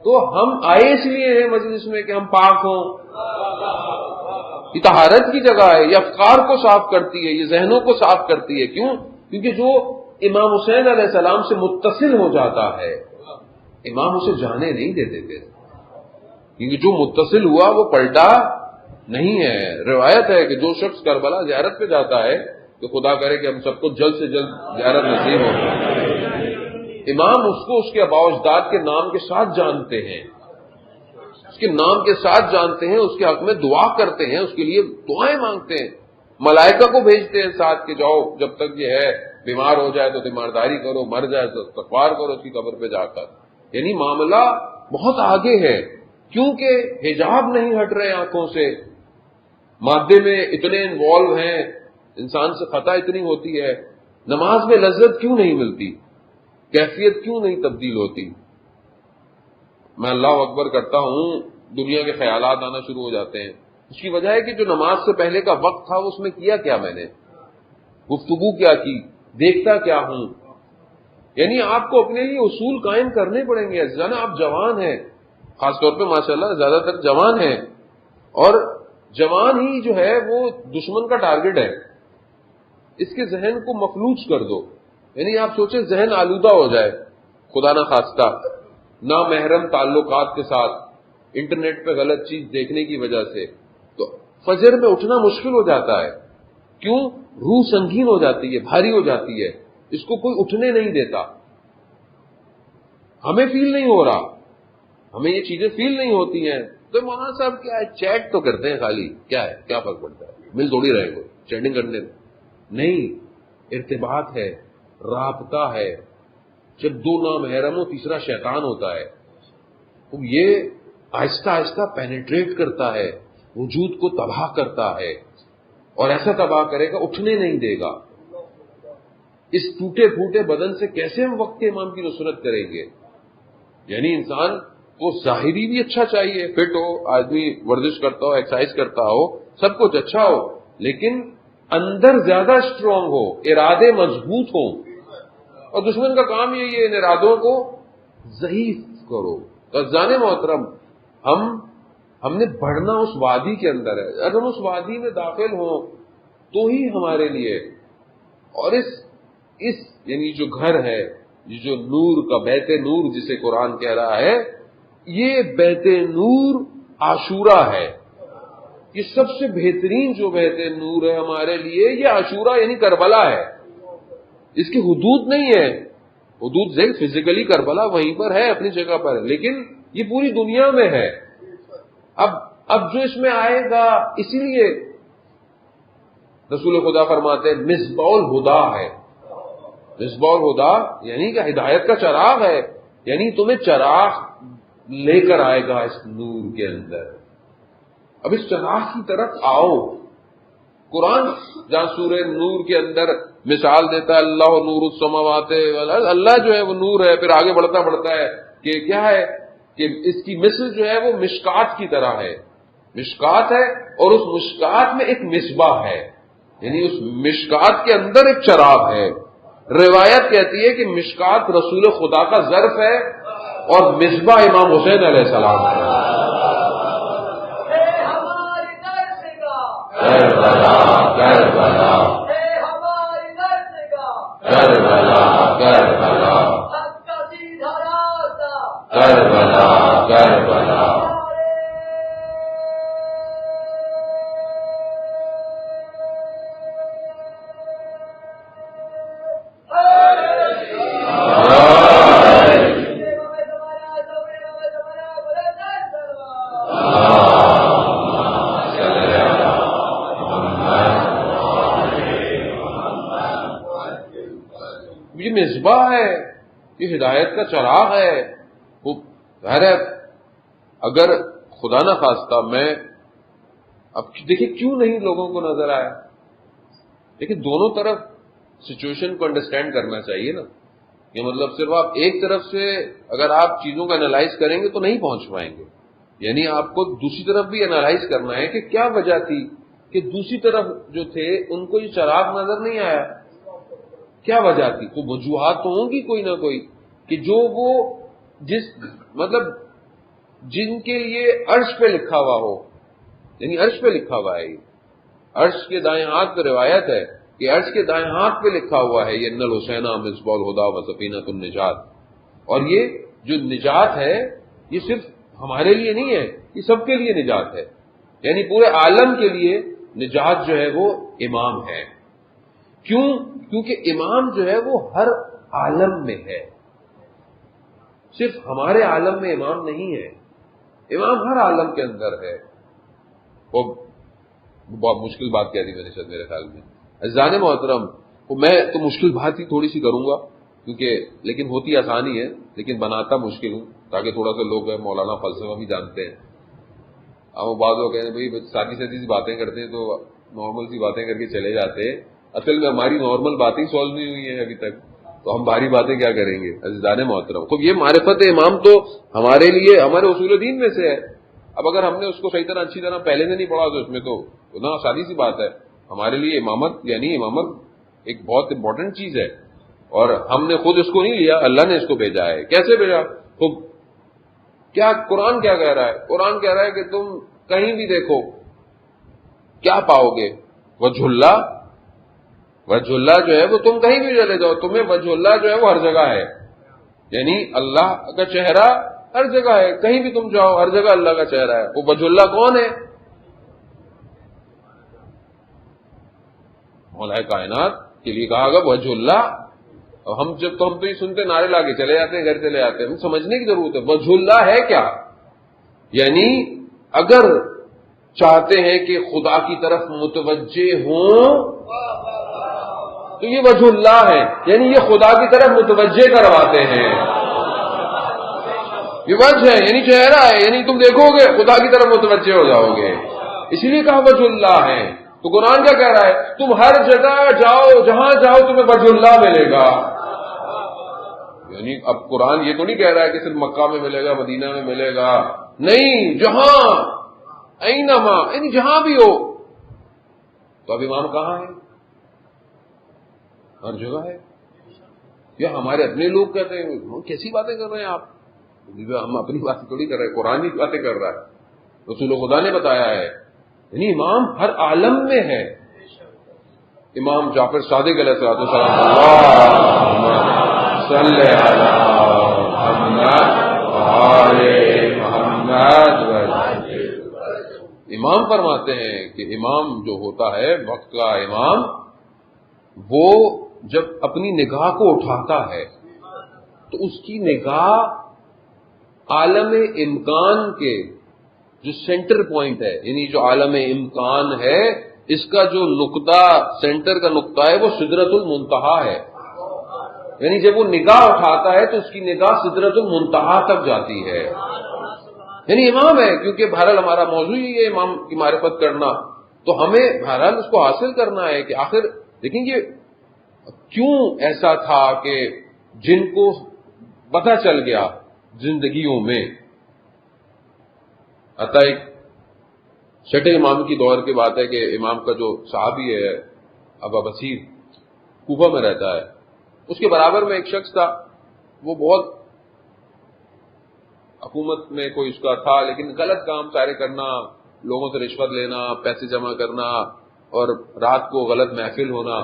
تو ہم آئے اس لیے ہیں مجلس میں کہ ہم پاک ہوں۔ یہ طہارت کی جگہ ہے، یہ افکار کو صاف کرتی ہے، یہ ذہنوں کو صاف کرتی ہے۔ کیوں؟ کیونکہ جو امام حسین علیہ السلام سے متصل ہو جاتا ہے، امام اسے جانے نہیں دیتے تھے، کیونکہ جو متصل ہوا وہ پلٹا نہیں ہے۔ روایت ہے کہ جو شخص کربلا زیارت پہ جاتا ہے تو خدا کرے کہ ہم سب کو جلد سے جلد زیارت نصیب ہو، امام اس کو اس کے آباء و اجداد کے نام کے ساتھ جانتے ہیں، اس کے نام کے ساتھ جانتے ہیں، اس کے حق میں دعا کرتے ہیں، اس کے لیے دعائیں مانگتے ہیں، ملائکہ کو بھیجتے ہیں ساتھ کہ جاؤ جب تک یہ ہے بیمار ہو جائے تو تیمارداری کرو، مر جائے تو استغفار کرو اس کی قبر پہ جا کر۔ یعنی معاملہ بہت آگے ہے، کیونکہ حجاب نہیں ہٹ رہے آنکھوں سے، مادے میں اتنے انوالو ہیں، انسان سے خطا اتنی ہوتی ہے، نماز میں لذت کیوں نہیں ملتی، کیفیت کیوں نہیں تبدیل ہوتی؟ میں اللہ اکبر کرتا ہوں، دنیا کے خیالات آنا شروع ہو جاتے ہیں۔ اس کی وجہ ہے کہ جو نماز سے پہلے کا وقت تھا اس میں کیا کیا میں نے، گفتگو کیا کی، دیکھتا کیا ہوں۔ یعنی آپ کو اپنے لیے اصول قائم کرنے پڑیں گے۔ عزیزانا آپ جوان ہیں، خاص طور پہ ماشاءاللہ زیادہ تر جوان ہیں، اور جوان ہی جو ہے وہ دشمن کا ٹارگٹ ہے۔ اس کے ذہن کو مفلوج کر دو، یعنی آپ سوچیں ذہن آلودہ ہو جائے خدا نہ خواستہ نامحرم تعلقات کے ساتھ، انٹرنیٹ پہ غلط چیز دیکھنے کی وجہ سے، تو فجر میں اٹھنا مشکل ہو جاتا ہے. کیوں؟ روح سنگین ہو جاتی ہے، بھاری ہو جاتی ہے، اس کو کوئی اٹھنے نہیں دیتا. ہمیں فیل نہیں ہو رہا، ہمیں یہ چیزیں فیل نہیں ہوتی ہیں. تو مولانا صاحب کیا ہے، چیٹ تو کرتے ہیں خالی، کیا ہے، کیا فرق پڑتا ہے، مل تھوڑی رہے گا چیٹنگ کرنے میں. نہیں، ارتباط ہے، رابطہ ہے. جب دو نامحرم ہو، تیسرا شیطان ہوتا ہے، تو یہ آہستہ آہستہ پینیٹریٹ کرتا ہے، وجود کو تباہ کرتا ہے، اور ایسا تباہ کرے گا اٹھنے نہیں دے گا. اس ٹوٹے پھوٹے بدن سے کیسے ہم وقت کے امام کی نصرت کریں گے؟ یعنی انسان کو ظاہری بھی اچھا چاہیے، فٹ ہو، آدمی ورزش کرتا ہو، ایکسرسائز کرتا ہو، سب کچھ اچھا ہو، لیکن اندر زیادہ اسٹرانگ ہو، ارادے مضبوط ہوں. اور دشمن کا کام یہی ہے، ان ارادوں کو ضعیف کرو. عزیزان محترم، ہم نے بڑھنا اس وادی کے اندر ہے. اگر ہم اس وادی میں داخل ہوں تو ہی ہمارے لیے، اور اس یعنی جو گھر ہے، یہ جو نور کا بیت نور جسے قرآن کہہ رہا ہے، یہ بیت نور عاشورہ ہے. یہ سب سے بہترین جو بیت نور ہے ہمارے لیے، یہ عاشورہ یعنی کربلا ہے. اس کی حدود نہیں ہے، حدود فزیکلی کربلا وہیں پر ہے، اپنی جگہ پر، لیکن یہ پوری دنیا میں ہے. اب جو اس میں آئے گا، اسی لیے رسول خدا فرماتے ہیں مصباح الہدا ہے. مصباح الہدا یعنی کہ ہدایت کا چراغ ہے، یعنی تمہیں چراغ لے کر آئے گا اس نور کے اندر. اب اس چراغ کی طرف آؤ. قرآن جہاں سورہ نور کے اندر مثال دیتا ہے، اللہ نور السماوات والارض، اللہ جو ہے وہ نور ہے، پھر آگے بڑھتا ہے کہ کیا ہے کہ اس کی مثل جو ہے وہ مشکات کی طرح ہے. مشکات ہے، اور اس مشکات میں ایک مصباح ہے، یعنی اس مشکات کے اندر ایک چراغ ہے. روایت کہتی ہے کہ مشکات رسول خدا کا ظرف ہے اور مصباح امام حسین علیہ السلام ہے. کربلا کربلا کربلا کربلا کربلا کربلا. یہ مصباح ہے، یہ ہدایت کا چراغ ہے. وہ ظاہر ہے اگر خدا نہ خواستہ میں اب دیکھیں کیوں نہیں لوگوں کو نظر آیا. دیکھیں دونوں طرف سچویشن کو انڈرسٹینڈ کرنا چاہیے نا. یہ مطلب صرف آپ ایک طرف سے اگر آپ چیزوں کا انالائز کریں گے تو نہیں پہنچ پائیں گے. یعنی آپ کو دوسری طرف بھی انالائز کرنا ہے کہ کیا وجہ تھی کہ دوسری طرف جو تھے ان کو یہ چراغ نظر نہیں آیا. کیا وجہ تھی؟ تو وجوہات تو ہوں گی کوئی نہ کوئی، کہ جو وہ مطلب جن کے لیے عرش پہ لکھا ہوا ہو، یعنی عرش پہ لکھا ہوا ہے. عرش کے دائیں ہاتھ پہ روایت ہے کہ عرش کے دائیں ہاتھ پہ لکھا ہوا ہے یہ ان الحسین مصباح الہدا و سفینۃ النجات. اور یہ جو نجات ہے یہ صرف ہمارے لیے نہیں ہے، یہ سب کے لیے نجات ہے. یعنی پورے عالم کے لیے نجات جو ہے وہ امام ہے. کیوں؟ کیونکہ امام جو ہے وہ ہر عالم میں ہے، صرف ہمارے عالم میں امام نہیں ہے، امام ہر عالم کے اندر ہے. وہ بہت مشکل بات کہہ دی میں نے شاید میرے خیال میں. عزیزان محترم، میں تو مشکل بات ہی تھوڑی سی کروں گا کیونکہ لیکن ہوتی آسانی ہے لیکن بناتا مشکل ہوں تاکہ تھوڑا سا لوگ مولانا فلسفہ بھی جانتے ہیں. اب وہ بعض لوگ کہتے ہیں بھائی سادی سادی سی باتیں کرتے ہیں تو نارمل سی باتیں کر کے چلے جاتے ہیں. اصل میں ہماری نارمل باتیں سالو نہیں ہوئی ہیں ابھی تک، تو ہم بھاری باتیں کیا کریں گے. عزیزان محترم، تو یہ معرفت امام تو ہمارے لیے ہمارے اصول دین میں سے ہے. اب اگر ہم نے اس کو صحیح طرح اچھی طرح پہلے سے نہیں پڑھا تو اس میں تو نا سادی سی بات ہے. ہمارے لیے امامت یعنی امامت ایک بہت امپورٹنٹ چیز ہے، اور ہم نے خود اس کو نہیں لیا، اللہ نے اس کو بھیجا ہے. کیسے بھیجا؟ تو کیا قرآن کیا کہہ رہا ہے؟ قرآن کہہ رہا ہے کہ تم کہیں بھی دیکھو کیا پاؤ گے؟ وجہ اللہ. وجہ اللہ جو ہے وہ تم کہیں بھی چلے جاؤ تمہیں وجہ اللہ جو ہے وہ ہر جگہ ہے. یعنی اللہ کا چہرہ ہر جگہ ہے، کہیں بھی تم جاؤ ہر جگہ اللہ کا چہرہ ہے. وہ وجہ اللہ کون ہے؟ مولا کائنات کے لیے کہا گا وجہ اللہ. اور ہم تو یہ سنتے نعرے لا کے چلے جاتے ہیں, گھر چلے جاتے ہیں. ہم سمجھنے کی ضرورت ہے وجہ اللہ ہے کیا. یعنی اگر چاہتے ہیں کہ خدا کی طرف متوجہ ہوں تو یہ وجہ اللہ ہے, یعنی یہ خدا کی طرف متوجہ کرواتے ہیں. یہ وجہ ہے, یعنی چہرہ ہے, یعنی تم دیکھو گے خدا کی طرف متوجہ ہو جاؤ گے. اسی لیے کہا وجہ اللہ ہے. تو قرآن کیا کہہ رہا ہے, تم ہر جگہ جاؤ, جہاں جاؤ تمہیں وجہ اللہ ملے گا. یعنی اب قرآن یہ تو نہیں کہہ رہا ہے کہ صرف مکہ میں ملے گا, مدینہ میں ملے گا, نہیں, جہاں اینما, یعنی جہاں بھی ہو. تو اب امام کہاں ہے؟ ہر جگہ ہے. یہ ہمارے اپنے لوگ کہتے ہیں کیسی باتیں کر رہے ہیں آپ. ہم اپنی باتیں تھوڑی کر رہے ہیں, قرآن کی باتیں کر رہا ہے. رسول خدا نے بتایا ہے. یعنی امام ہر عالم میں ہے. امام جعفر صادق علیہ السلام صلی علی محمد. امام فرماتے ہیں کہ امام جو ہوتا ہے, وقت کا امام, وہ جب اپنی نگاہ کو اٹھاتا ہے تو اس کی نگاہ عالم امکان کے جو سینٹر پوائنٹ ہے, یعنی جو عالم امکان ہے اس کا جو نقطہ, سینٹر کا نقطہ ہے وہ سدرۃ المنتہا ہے. یعنی جب وہ نگاہ اٹھاتا ہے تو اس کی نگاہ سدرۃ المنتہا تک جاتی ہے. یعنی امام ہے, کیونکہ بہرحال ہمارا موضوع ہی ہے امام کی معرفت کرنا, تو ہمیں بہرحال اس کو حاصل کرنا ہے کہ آخر دیکھیں گے کیوں ایسا تھا کہ جن کو پتہ چل گیا زندگیوں میں. ایک چھٹے امام کی دور کی بات ہے کہ امام کا جو صحابی ہے ابا بصیر, کوفہ میں رہتا ہے, اس کے برابر میں ایک شخص تھا, وہ بہت حکومت میں کوئی اس کا تھا, لیکن غلط کام سارے کرنا, لوگوں سے رشوت لینا, پیسے جمع کرنا, اور رات کو غلط محفل ہونا.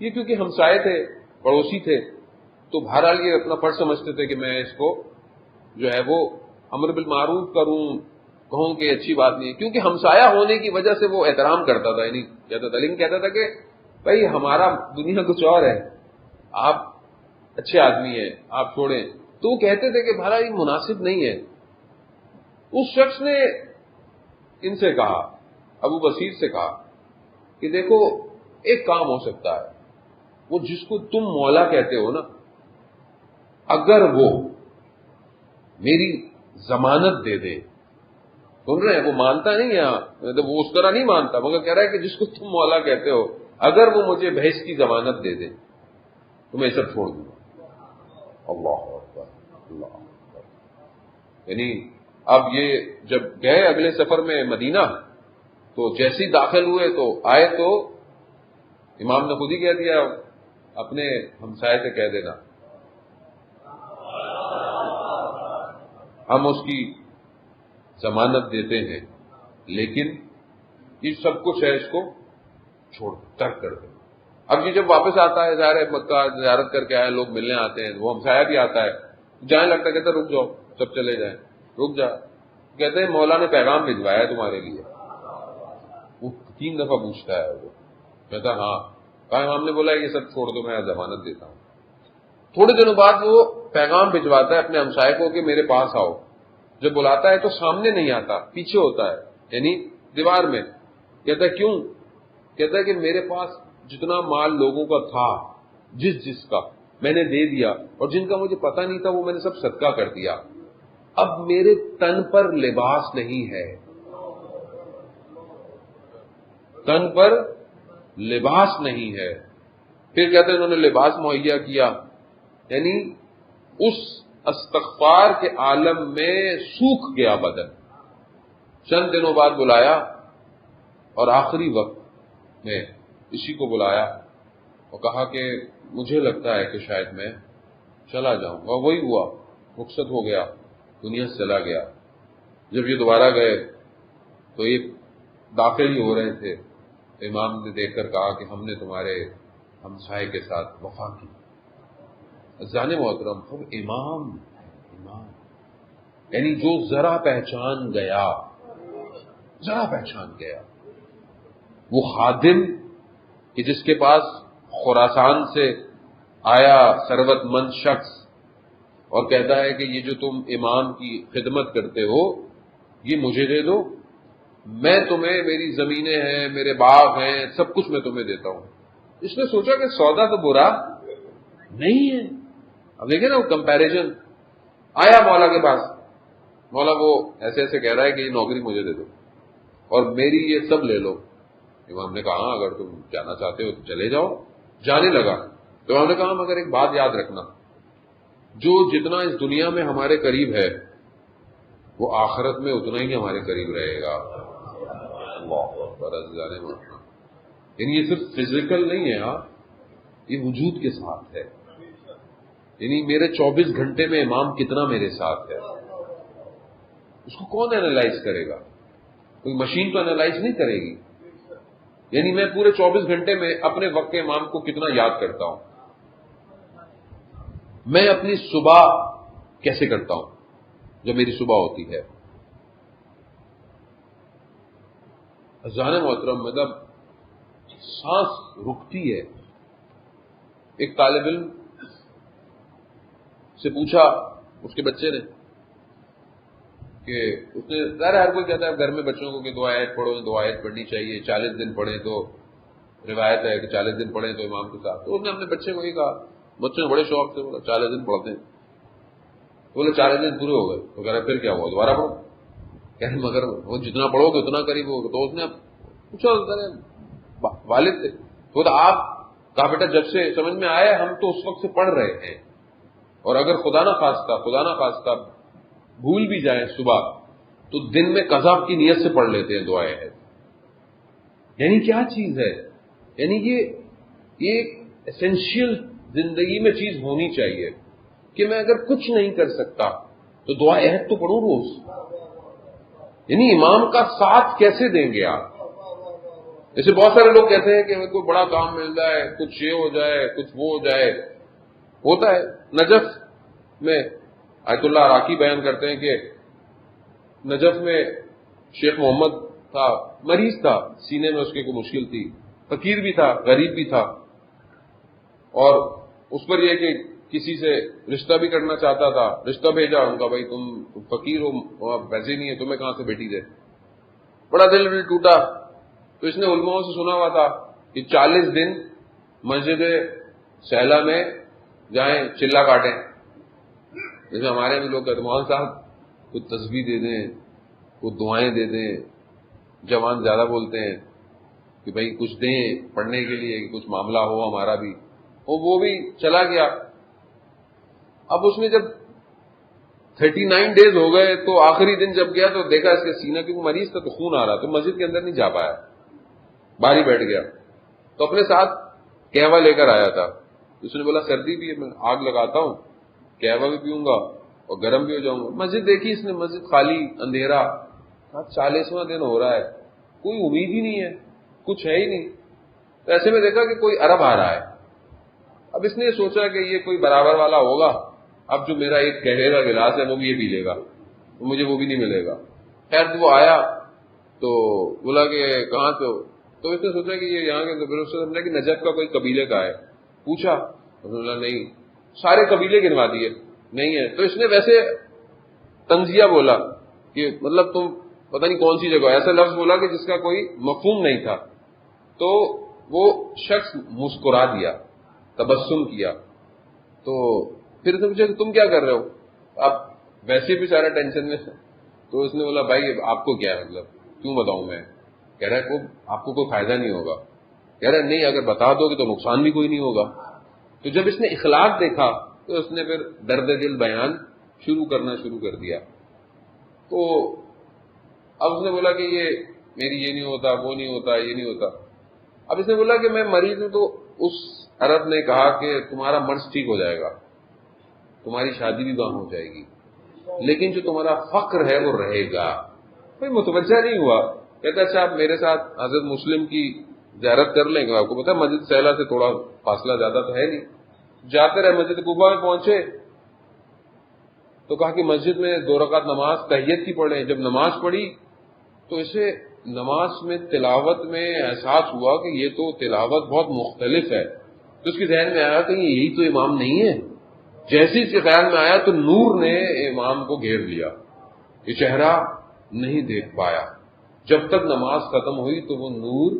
یہ کیونکہ ہمسائے تھے, پڑوسی تھے, تو بہرحال یہ اپنا فرض سمجھتے تھے کہ میں اس کو جو ہے وہ امر بالمعروف کروں, کہوں کہ اچھی بات نہیں ہے, کیونکہ ہمسایہ ہونے کی وجہ سے وہ احترام کرتا تھا. یعنی کہتا تھا, لیکن کہتا تھا کہ بھائی ہمارا دنیا کچھ اور ہے, آپ اچھے آدمی ہیں, آپ چھوڑیں. تو وہ کہتے تھے کہ بھائی یہ مناسب نہیں ہے. اس شخص نے ان سے کہا, ابو بصیر سے کہا کہ دیکھو ایک کام ہو سکتا ہے, وہ جس کو تم مولا کہتے ہو نا, اگر وہ میری ضمانت دے دے, سن رہے ہیں, وہ مانتا نہیں ہے, وہ اس طرح نہیں مانتا, مگر کہہ رہا ہے کہ جس کو تم مولا کہتے ہو اگر وہ مجھے بھینس کی ضمانت دے دے تو میں سب چھوڑ دوں گا. اللہ اکبر, اللہ اکبر. یعنی اب یہ جب گئے اگلے سفر میں مدینہ, تو جیسے داخل ہوئے تو آئے تو امام نے خود ہی کہہ دیا اپنے ہمسائے سے کہہ دینا, ہم اس کی ضمانت دیتے ہیں لیکن یہ سب کچھ ہے, اس کو چھوڑ ترک کر دیں. اب یہ جب واپس آتا ہے, ظاہر ہے مکہ زیارت کر کے آئے, لوگ ملنے آتے ہیں, وہ ہمسایہ بھی آتا ہے, جائیں لگتا ہے, کہتا ہے رک جاؤ, سب چلے جائیں, رک جا. کہتے ہیں مولا نے پیغام بھجوایا ہے تمہارے لیے. وہ 3 دفعہ پوچھتا ہے, وہ کہتا ہاں. کہا امام نے بولا یہ سب چھوڑ دو, میں ضمانت دیتا ہوں. تھوڑے دنوں بعد وہ پیغام بھجواتا ہے اپنے ہمسائے کو کہ میرے پاس آؤ. جب بلاتا ہے تو سامنے نہیں آتا, پیچھے ہوتا ہے, یعنی دیوار میں. کہتا ہے کیوں؟ کہتا ہے کہ میرے پاس جتنا مال لوگوں کا تھا, جس کا میں نے دے دیا, اور جن کا مجھے پتہ نہیں تھا وہ میں نے سب صدقہ کر دیا. اب میرے تن پر لباس نہیں ہے, تن پر لباس نہیں ہے. پھر کہتے ہیں انہوں نے لباس مہیا کیا, یعنی اس استغفار کے عالم میں سوکھ گیا بدن. چند دنوں بعد بلایا, اور آخری وقت میں اسی کو بلایا اور کہا کہ مجھے لگتا ہے کہ شاید میں چلا جاؤں گا. وہی ہوا, رخصت ہو گیا, دنیا سے چلا گیا. جب یہ دوبارہ گئے تو یہ داخل ہی ہو رہے تھے, امام نے دیکھ کر کہا کہ ہم نے تمہارے ہمسائے کے ساتھ وفا کی. جان محترم, ہم امام یعنی جو ذرا پہچان گیا, وہ خادم کہ جس کے پاس خراسان سے آیا ثروت مند شخص اور کہتا ہے کہ یہ جو تم امام کی خدمت کرتے ہو یہ مجھے دے دو، میں تمہیں، میری زمینیں ہیں، میرے باغ ہیں، سب کچھ میں تمہیں دیتا ہوں. اس نے سوچا کہ سودا تو برا نہیں ہے. اب دیکھیں نا وہ کمپیریزن. آیا مولا کے پاس، مولا وہ ایسے ایسے کہہ رہا ہے کہ یہ نوکری مجھے دے دو اور میری یہ سب لے لو. امام نے کہا ہاں اگر تم جانا چاہتے ہو تو چلے جاؤ. جانے لگا تو امام نے کہا مگر ایک بات یاد رکھنا، جو جتنا اس دنیا میں ہمارے قریب ہے وہ آخرت میں اتنا ہی ہمارے قریب رہے گا. یعنی یہ صرف فزیکل نہیں ہے، ہاں یہ وجود کے ساتھ ہے. یعنی میرے 24 گھنٹے میں امام کتنا میرے ساتھ ہے اس کو کون اینالائز کرے گا؟ کوئی مشین تو اینالائز نہیں کرے گی. یعنی میں پورے 24 گھنٹے میں اپنے وقت کے امام کو کتنا یاد کرتا ہوں، میں اپنی صبح کیسے کرتا ہوں جب میری صبح ہوتی ہے. اذان محترم مطلب سانس رکتی ہے. ایک طالب علم سے پوچھا اس کے بچے نے کہ اس نے ظاہر ہر کوئی کہتا ہے گھر میں بچوں کو کہ دو آیت پڑھو، دو آیت پڑھنی چاہیے، 40 دن پڑھیں تو روایت ہے کہ 40 دن پڑھیں تو امام کے ساتھ. تو اس نے اپنے بچے کو یہ کہا، بچے نے بڑے شوق سے بولا 40 دن پڑھتے ہیں. بولے 40 دن پورے ہو گئے تو کہہ رہا پھر کیا ہوا دوبارہ پڑھو. کہہ رہے مگر وہ جتنا پڑھو گے اتنا قریب ہوگا. تو اس نے پوچھا والد سے، خود آپ کہا بیٹا جب سے سمجھ میں آیا ہم تو اس وقت سے پڑھ رہے ہیں، اور اگر خدا نہ خواستہ بھول بھی جائیں صبح تو دن میں قضا کی نیت سے پڑھ لیتے ہیں دعائیں ہیں. یعنی کیا چیز ہے؟ یعنی یہ ایک ایسینشیل زندگی میں چیز ہونی چاہیے کہ میں اگر کچھ نہیں کر سکتا تو دعا عہد تو پڑھوں روز. یعنی امام کا ساتھ کیسے دیں گے آپ؟ جیسے بہت سارے لوگ کہتے ہیں کہ کوئی بڑا کام مل جائے، کچھ یہ ہو جائے، کچھ وہ ہو جائے. ہوتا ہے. نجف میں آیت اللہ عراقی بیان کرتے ہیں کہ نجف میں شیخ محمد تھا، مریض تھا، سینے میں اس کے کوئی مشکل تھی، فقیر بھی تھا، غریب بھی تھا، اور اس پر یہ کہ کسی سے رشتہ بھی کرنا چاہتا تھا. رشتہ بھیجا، ان کا بھائی تم فقیر ہو، پیسے نہیں ہے، تمہیں کہاں سے بیٹی دے. بڑا دل ٹوٹا. تو اس نے علماء سے سنا ہوا تھا کہ 40 دن مسجد سہلا میں جائیں چلا کاٹیں. جیسے ہمارے بھی لوگ کہتے ہیں مولانا صاحب کچھ تسبیح دے دیں، کچھ دعائیں دے دیں. جوان زیادہ بولتے ہیں کہ بھائی کچھ دیں پڑھنے کے لیے کہ کچھ معاملہ ہو ہمارا بھی. وہ بھی چلا گیا. اب اس نے جب 39 ڈیز ہو گئے تو آخری دن جب گیا تو دیکھا اس کے سینہ کیونکہ مریض تھا تو خون آ رہا، تو مسجد کے اندر نہیں جا پایا، باہر ہی بیٹھ گیا. تو اپنے ساتھ قہوہ لے کر آیا تھا. اس نے بولا سردی بھی ہے، میں آگ لگاتا ہوں، قہوہ بھی پیوں گا اور گرم بھی ہو جاؤں گا. مسجد دیکھی اس نے، مسجد خالی، اندھیرا. 40واں دن ہو رہا ہے، کوئی امید ہی نہیں ہے، کچھ ہے ہی نہیں. تو ایسے میں دیکھا کہ کوئی عرب آ رہا ہے. اب اس نے سوچا کہ یہ کوئی برابر والا ہوگا، اب جو میرا ایک قہوے کا گلاس ہے وہ بھی یہ پی لے گا، مجھے وہ بھی نہیں ملے گا. خیر وہ آیا تو بولا کہ کہاں سے ہو؟ تو اس نے سوچا کہ یہ یہاں کے کہ نجف کا کوئی قبیلے کا ہے. پوچھا نہیں، سارے قبیلے گنوا دیے، نہیں ہے. تو اس نے ویسے تنزیہ بولا کہ مطلب تم پتہ نہیں کون سی جگہ، ایسا لفظ بولا کہ جس کا کوئی مفہوم نہیں تھا. تو وہ شخص مسکرا دیا، تبسم کیا. تو پھر سے پوچھا کہ تم کیا کر رہے ہو؟ اب ویسے بھی سارا ٹینشن میں. تو اس نے بولا بھائی آپ کو کیا ہے، مطلب کیوں بتاؤں میں؟ کہہ رہا ہے آپ کو کوئی فائدہ نہیں ہوگا. کہہ رہا ہے نہیں، اگر بتا دو گے تو نقصان بھی کوئی نہیں ہوگا. تو جب اس نے اخلاق دیکھا تو اس نے پھر درد دل بیان کرنا شروع کر دیا. تو اب اس نے بولا کہ یہ میری یہ نہیں ہوتا، وہ نہیں ہوتا، یہ نہیں ہوتا. اب اس نے بولا کہ میں مریض ہوں. تو اس عرب نے کہا کہ تمہارا مرض ٹھیک ہو جائے گا، تمہاری شادی بھی گاہ ہو جائے گی، لیکن جو تمہارا فقر ہے وہ رہے گا. کوئی متوجہ نہیں ہوا. کہتا اچھا آپ میرے ساتھ حضرت مسلم کی زیارت کر لیں گے. آپ کو پتا مسجد سہلا سے تھوڑا فاصلہ زیادہ تو ہے نہیں. جاتے رہے. مسجد قباء میں پہنچے تو کہا کہ مسجد میں 2 رکعت نماز تحیت کی پڑھیں. جب نماز پڑھی تو اسے نماز میں تلاوت میں احساس ہوا کہ یہ تو تلاوت بہت مختلف ہے، تو اس کے ذہن میں آیا کہ یہی تو امام نہیں ہے. جیسے اس کے خیال میں آیا تو نور نے امام کو گھیر لیا، یہ چہرہ نہیں دیکھ پایا. جب تک نماز ختم ہوئی تو وہ نور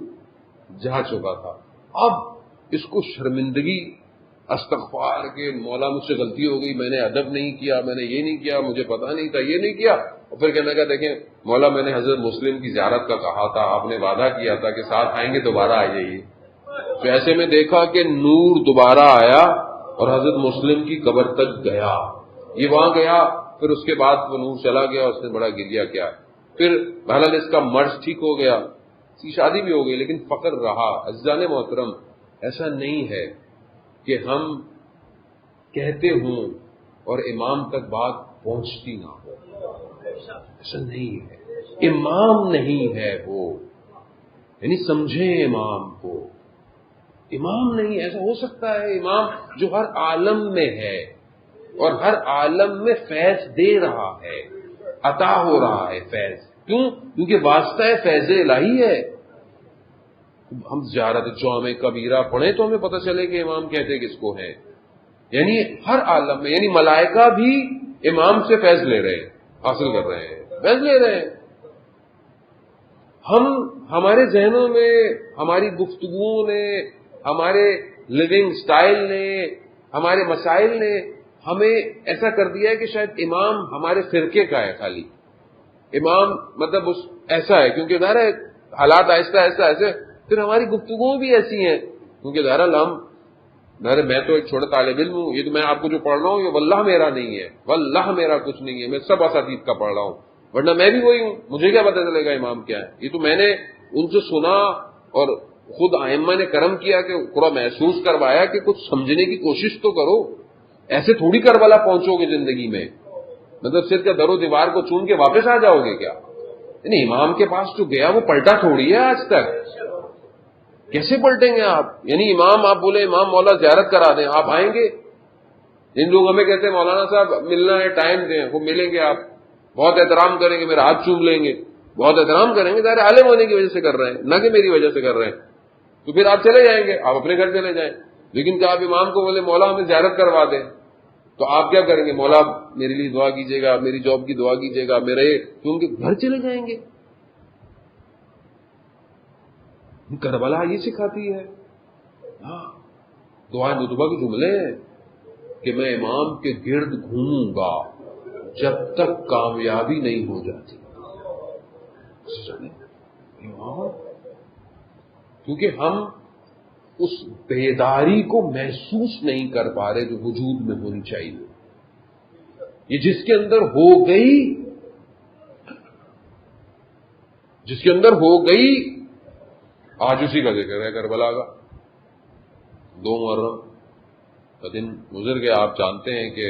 جا چکا تھا. اب اس کو شرمندگی، استغفار کہ مولا مجھ سے غلطی ہو گئی، میں نے ادب نہیں کیا، میں نے یہ نہیں کیا، مجھے پتا نہیں تھا، یہ نہیں کیا. اور پھر کہنے کا دیکھیں مولا میں نے حضرت مسلم کی زیارت کا کہا تھا، آپ نے وعدہ کیا تھا کہ ساتھ آئیں گے، دوبارہ آ جائیے. تو ایسے میں دیکھا کہ نور دوبارہ آیا اور حضرت مسلم کی قبر تک گیا. یہ وہاں گیا، پھر اس کے بعد وہ نور چلا گیا، اس نے بڑا گریہ کیا. پھر بہرحال اس کا مرض ٹھیک ہو گیا، اس کی شادی بھی ہو گئی، لیکن فقر رہا. عزیزان محترم، ایسا نہیں ہے کہ ہم کہتے ہوں اور امام تک بات پہنچتی نہ ہو، ایسا نہیں ہے. امام نہیں ہے وہ، یعنی سمجھیں امام کو. امام نہیں، ایسا ہو سکتا ہے امام جو ہر عالم میں ہے اور ہر عالم میں فیض دے رہا ہے، عطا ہو رہا ہے فیض. کیوں؟ کیونکہ واسطہ فیض الہی ہے. ہم زیارت جامع کبیرہ پڑھیں تو ہمیں پتہ چلے کہ امام کہتے کس کو ہیں. یعنی ہر عالم میں، یعنی ملائکہ بھی امام سے فیض لے رہے ہیں، حاصل کر رہے ہیں، فیض لے رہے ہیں. ہمارے ذہنوں میں، ہماری گفتگوؤں نے، ہمارے لیونگ سٹائل نے، ہمارے مسائل نے ہمیں ایسا کر دیا ہے کہ شاید امام ہمارے فرقے کا ہے خالی. امام مطلب ایسا ہے، کیونکہ ظاہر ہے حالات آہستہ آہستہ ایسے، پھر ہماری گفتگویں بھی ایسی ہیں. کیونکہ ظاہر میں تو ایک چھوٹا طالب علم ہوں، یہ تو میں آپ کو جو پڑھ رہا ہوں یہ واللہ میرا نہیں ہے، واللہ میرا کچھ نہیں ہے، میں سب اساتذہ کا پڑھ رہا ہوں، ورنہ میں بھی وہی ہوں، مجھے کیا پتہ چلے گا امام کیا ہے. یہ تو میں نے ان سے سنا اور خود ائمہ نے کرم کیا کہ تھوڑا محسوس کروایا کہ کچھ سمجھنے کی کوشش تو کرو. ایسے تھوڑی کربلا پہنچو گے زندگی میں، مطلب صرف در و دیوار کو چون کے واپس آ جاؤ گے کیا؟ یعنی امام کے پاس جو گیا وہ پلٹا تھوڑی ہے آج تک. کیسے پلٹیں گے آپ؟ یعنی امام آپ بولے امام مولا زیارت کرا دیں، آپ آئیں گے؟ جن لوگ ہمیں کہتے ہیں مولانا صاحب ملنا ہے، ٹائم دیں، وہ ملیں گے، آپ بہت احترام کریں گے، میرا ہاتھ چوم لیں گے، بہت احترام کریں گے، ظاہر عالم ہونے کی وجہ سے کر رہے ہیں، نہ کہ میری وجہ سے کر رہے ہیں. تو پھر آپ چلے جائیں گے، آپ اپنے گھر چلے جائیں. لیکن کہ آپ امام کو بولے مولا ہمیں زیارت کروا دیں، تو آپ کیا کریں گے؟ مولا میرے لیے دعا کیجیے گا، میری جاب کی دعا کیجیے گا، میرے تو ان کے گھر چلے جائیں گے. کربلا یہ سکھاتی ہے. دعائیں مطلوبہ کے جملے ہیں کہ میں امام کے گرد گھوموں گا جب تک کامیابی نہیں ہو جاتی. کیونکہ ہم اس بیداری کو محسوس نہیں کر پا رہے جو وجود میں ہونی چاہیے. یہ جس کے اندر ہو گئی، جس کے اندر ہو گئی، آج اسی کا ذکر ہے کربلا کا. 2 محرم کا دن گزر گیا، آپ جانتے ہیں کہ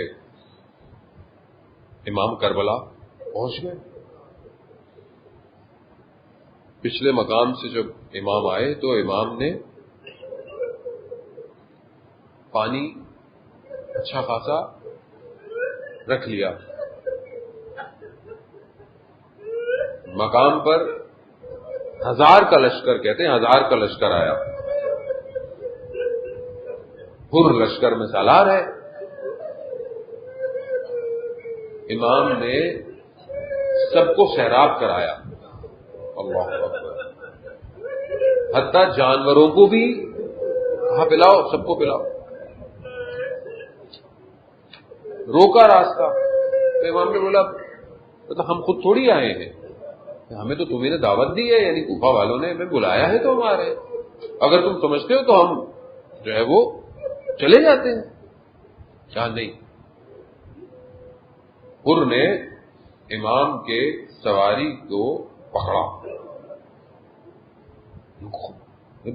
امام کربلا پہنچ گئے. پچھلے مقام سے جب امام آئے تو امام نے پانی اچھا خاصا رکھ لیا. مقام پر 1000 کا لشکر، کہتے ہیں 1000 کا لشکر آیا. پور لشکر میں سالار ہے. امام نے سب کو سیراب کرایا، اللہ اکبر، حتیٰ جانوروں کو بھی کہا پلاؤ، سب کو پلاؤ. روکا راستہ تو امام نے بولا تو ہم خود تھوڑی آئے ہیں، ہمیں تو تمہیں نے دعوت دی ہے، یعنی کوفہ والوں نے ہمیں بلایا ہے تو ہمارے، اگر تم سمجھتے ہو تو ہم جو ہے وہ چلے جاتے ہیں. کیا نہیں، پور نے امام کے سواری کو پکڑا.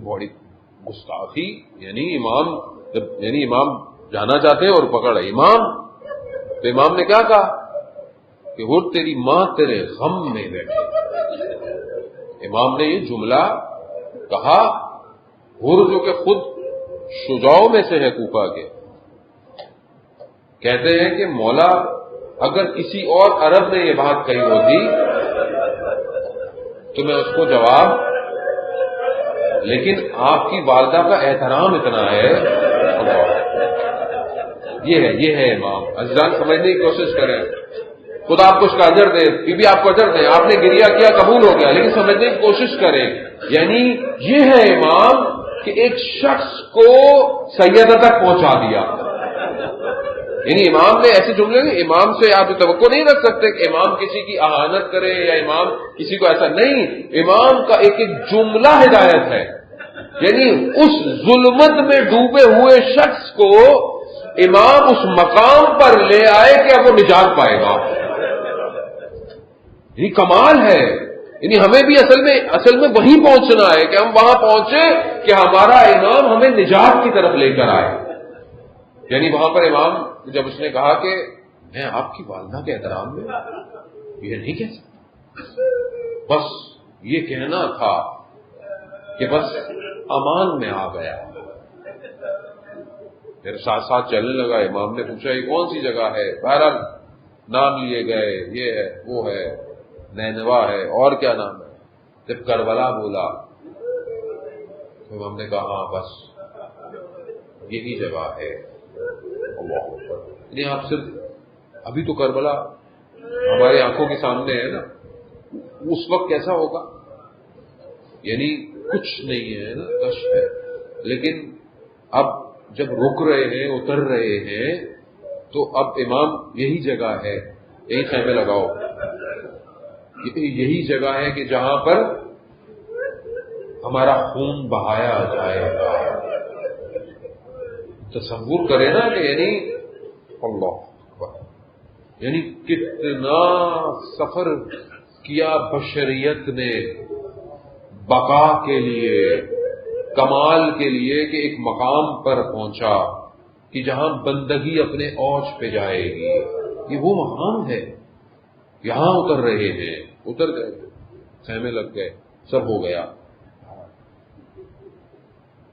بڑی گستاخی، یعنی امام جانا چاہتے ہیں اور پکڑا امام. تو امام نے کیا کہا کہ وہ تیری ماں تیرے غم میں بیٹھے. امام نے یہ جملہ کہا. حر جو کہ خود شجاعوں میں سے ہے کوفہ کے، کہتے ہیں کہ مولا اگر کسی اور عرب نے یہ بات کہی ہوتی تو میں اس کو جواب، لیکن آپ کی والدہ کا احترام اتنا ہے، یہ ہے امام. عزیزان سمجھنے کی کوشش کریں. خدا آپ کو اس کا اجر دے، بی آپ کو اجر دے. آپ نے گریا کیا، قبول ہو گیا، لیکن سمجھنے کی کوشش کریں. یعنی یہ ہے امام کہ ایک شخص کو سیدہ تک پہنچا دیا. یعنی امام نے ایسے جملے نہیں، امام سے آپ توقع نہیں رکھ سکتے کہ امام کسی کی اہانت کرے یا امام کسی کو ایسا نہیں. امام کا ایک ایک جملہ ہدایت ہے. یعنی اس ظلمت میں ڈوبے ہوئے شخص کو امام اس مقام پر لے آئے کہ اب وہ نجات پائے گا. یہ کمال ہے. یعنی ہمیں بھی اصل میں وہیں پہنچنا ہے کہ ہم وہاں پہنچے کہ ہمارا امام ہمیں نجات کی طرف لے کر آئے. یعنی وہاں پر امام جب اس نے کہا کہ میں آپ کی والدہ کے احترام میں یہ نہیں کہہ سکتا، بس یہ کہنا تھا کہ بس امان میں آ گیا. پھر ساتھ ساتھ چلنے لگا. امام نے پوچھا یہ کون سی جگہ ہے؟ بہرحال نام لیے گئے، یہ ہے، وہ ہے، نینوا ہے، اور کیا نام ہے. جب کربلا بولا تو امام نے کہا ہاں بس یہی جگہ ہے. نہیں آپ صرف ابھی تو کربلا ہماری آنکھوں کے سامنے ہے نا، اس وقت کیسا ہوگا؟ یعنی کچھ نہیں ہے نا، کشف ہے. لیکن اب جب رک رہے ہیں، اتر رہے ہیں، تو اب امام یہی جگہ ہے، یہی خیمے لگاؤ. یہی جگہ ہے کہ جہاں پر ہمارا خون بہایا جائے گا. تصور کرے نا کہ یعنی اللہ اکبر، یعنی کتنا سفر کیا بشریت نے بقا کے لیے، کمال کے لیے، کہ ایک مقام پر پہنچا کہ جہاں بندگی اپنے اوج پہ جائے گی. یہ وہ مقام ہے. یہاں اتر رہے ہیں، اتر گئے، خیمے لگ گئے، سب ہو گیا.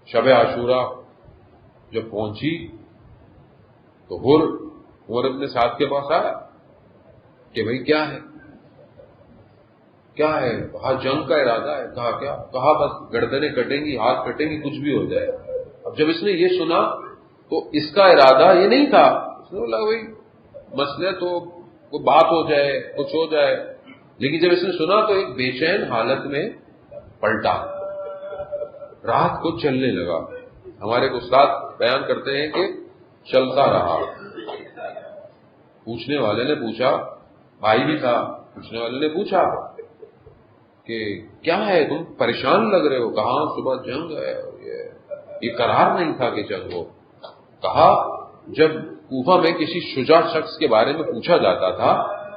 شب عاشورہ جب پہنچی تو عمر ابن سعد کے پاس آیا کہ بھائی کیا ہے، کیا ہے؟ کہا جنگ کا ارادہ ہے. کہا کیا؟ کہا بس گردنیں کٹیں گی، ہاتھ کٹیں گی، کچھ بھی ہو جائے. اب جب اس نے یہ سنا تو اس کا ارادہ یہ نہیں تھا. اس نے بولا بھائی مسئلہ تو کوئی بات ہو جائے، کچھ ہو جائے. لیکن جب اس نے سنا تو ایک بے چین حالت میں پلٹا، رات کو چلنے لگا. ہمارے استاد بیان کرتے ہیں کہ چلتا رہا. پوچھنے والے نے پوچھا، بھائی بھی تھا، پوچھنے والے نے پوچھا کہ کیا ہے، تم پریشان لگ رہے ہو؟ کہاں صبح جنگ ہے، یہ قرار نہیں تھا کہ جنگ ہو. کہا جب کوفہ میں کسی شجاع شخص کے بارے میں پوچھا جاتا تھا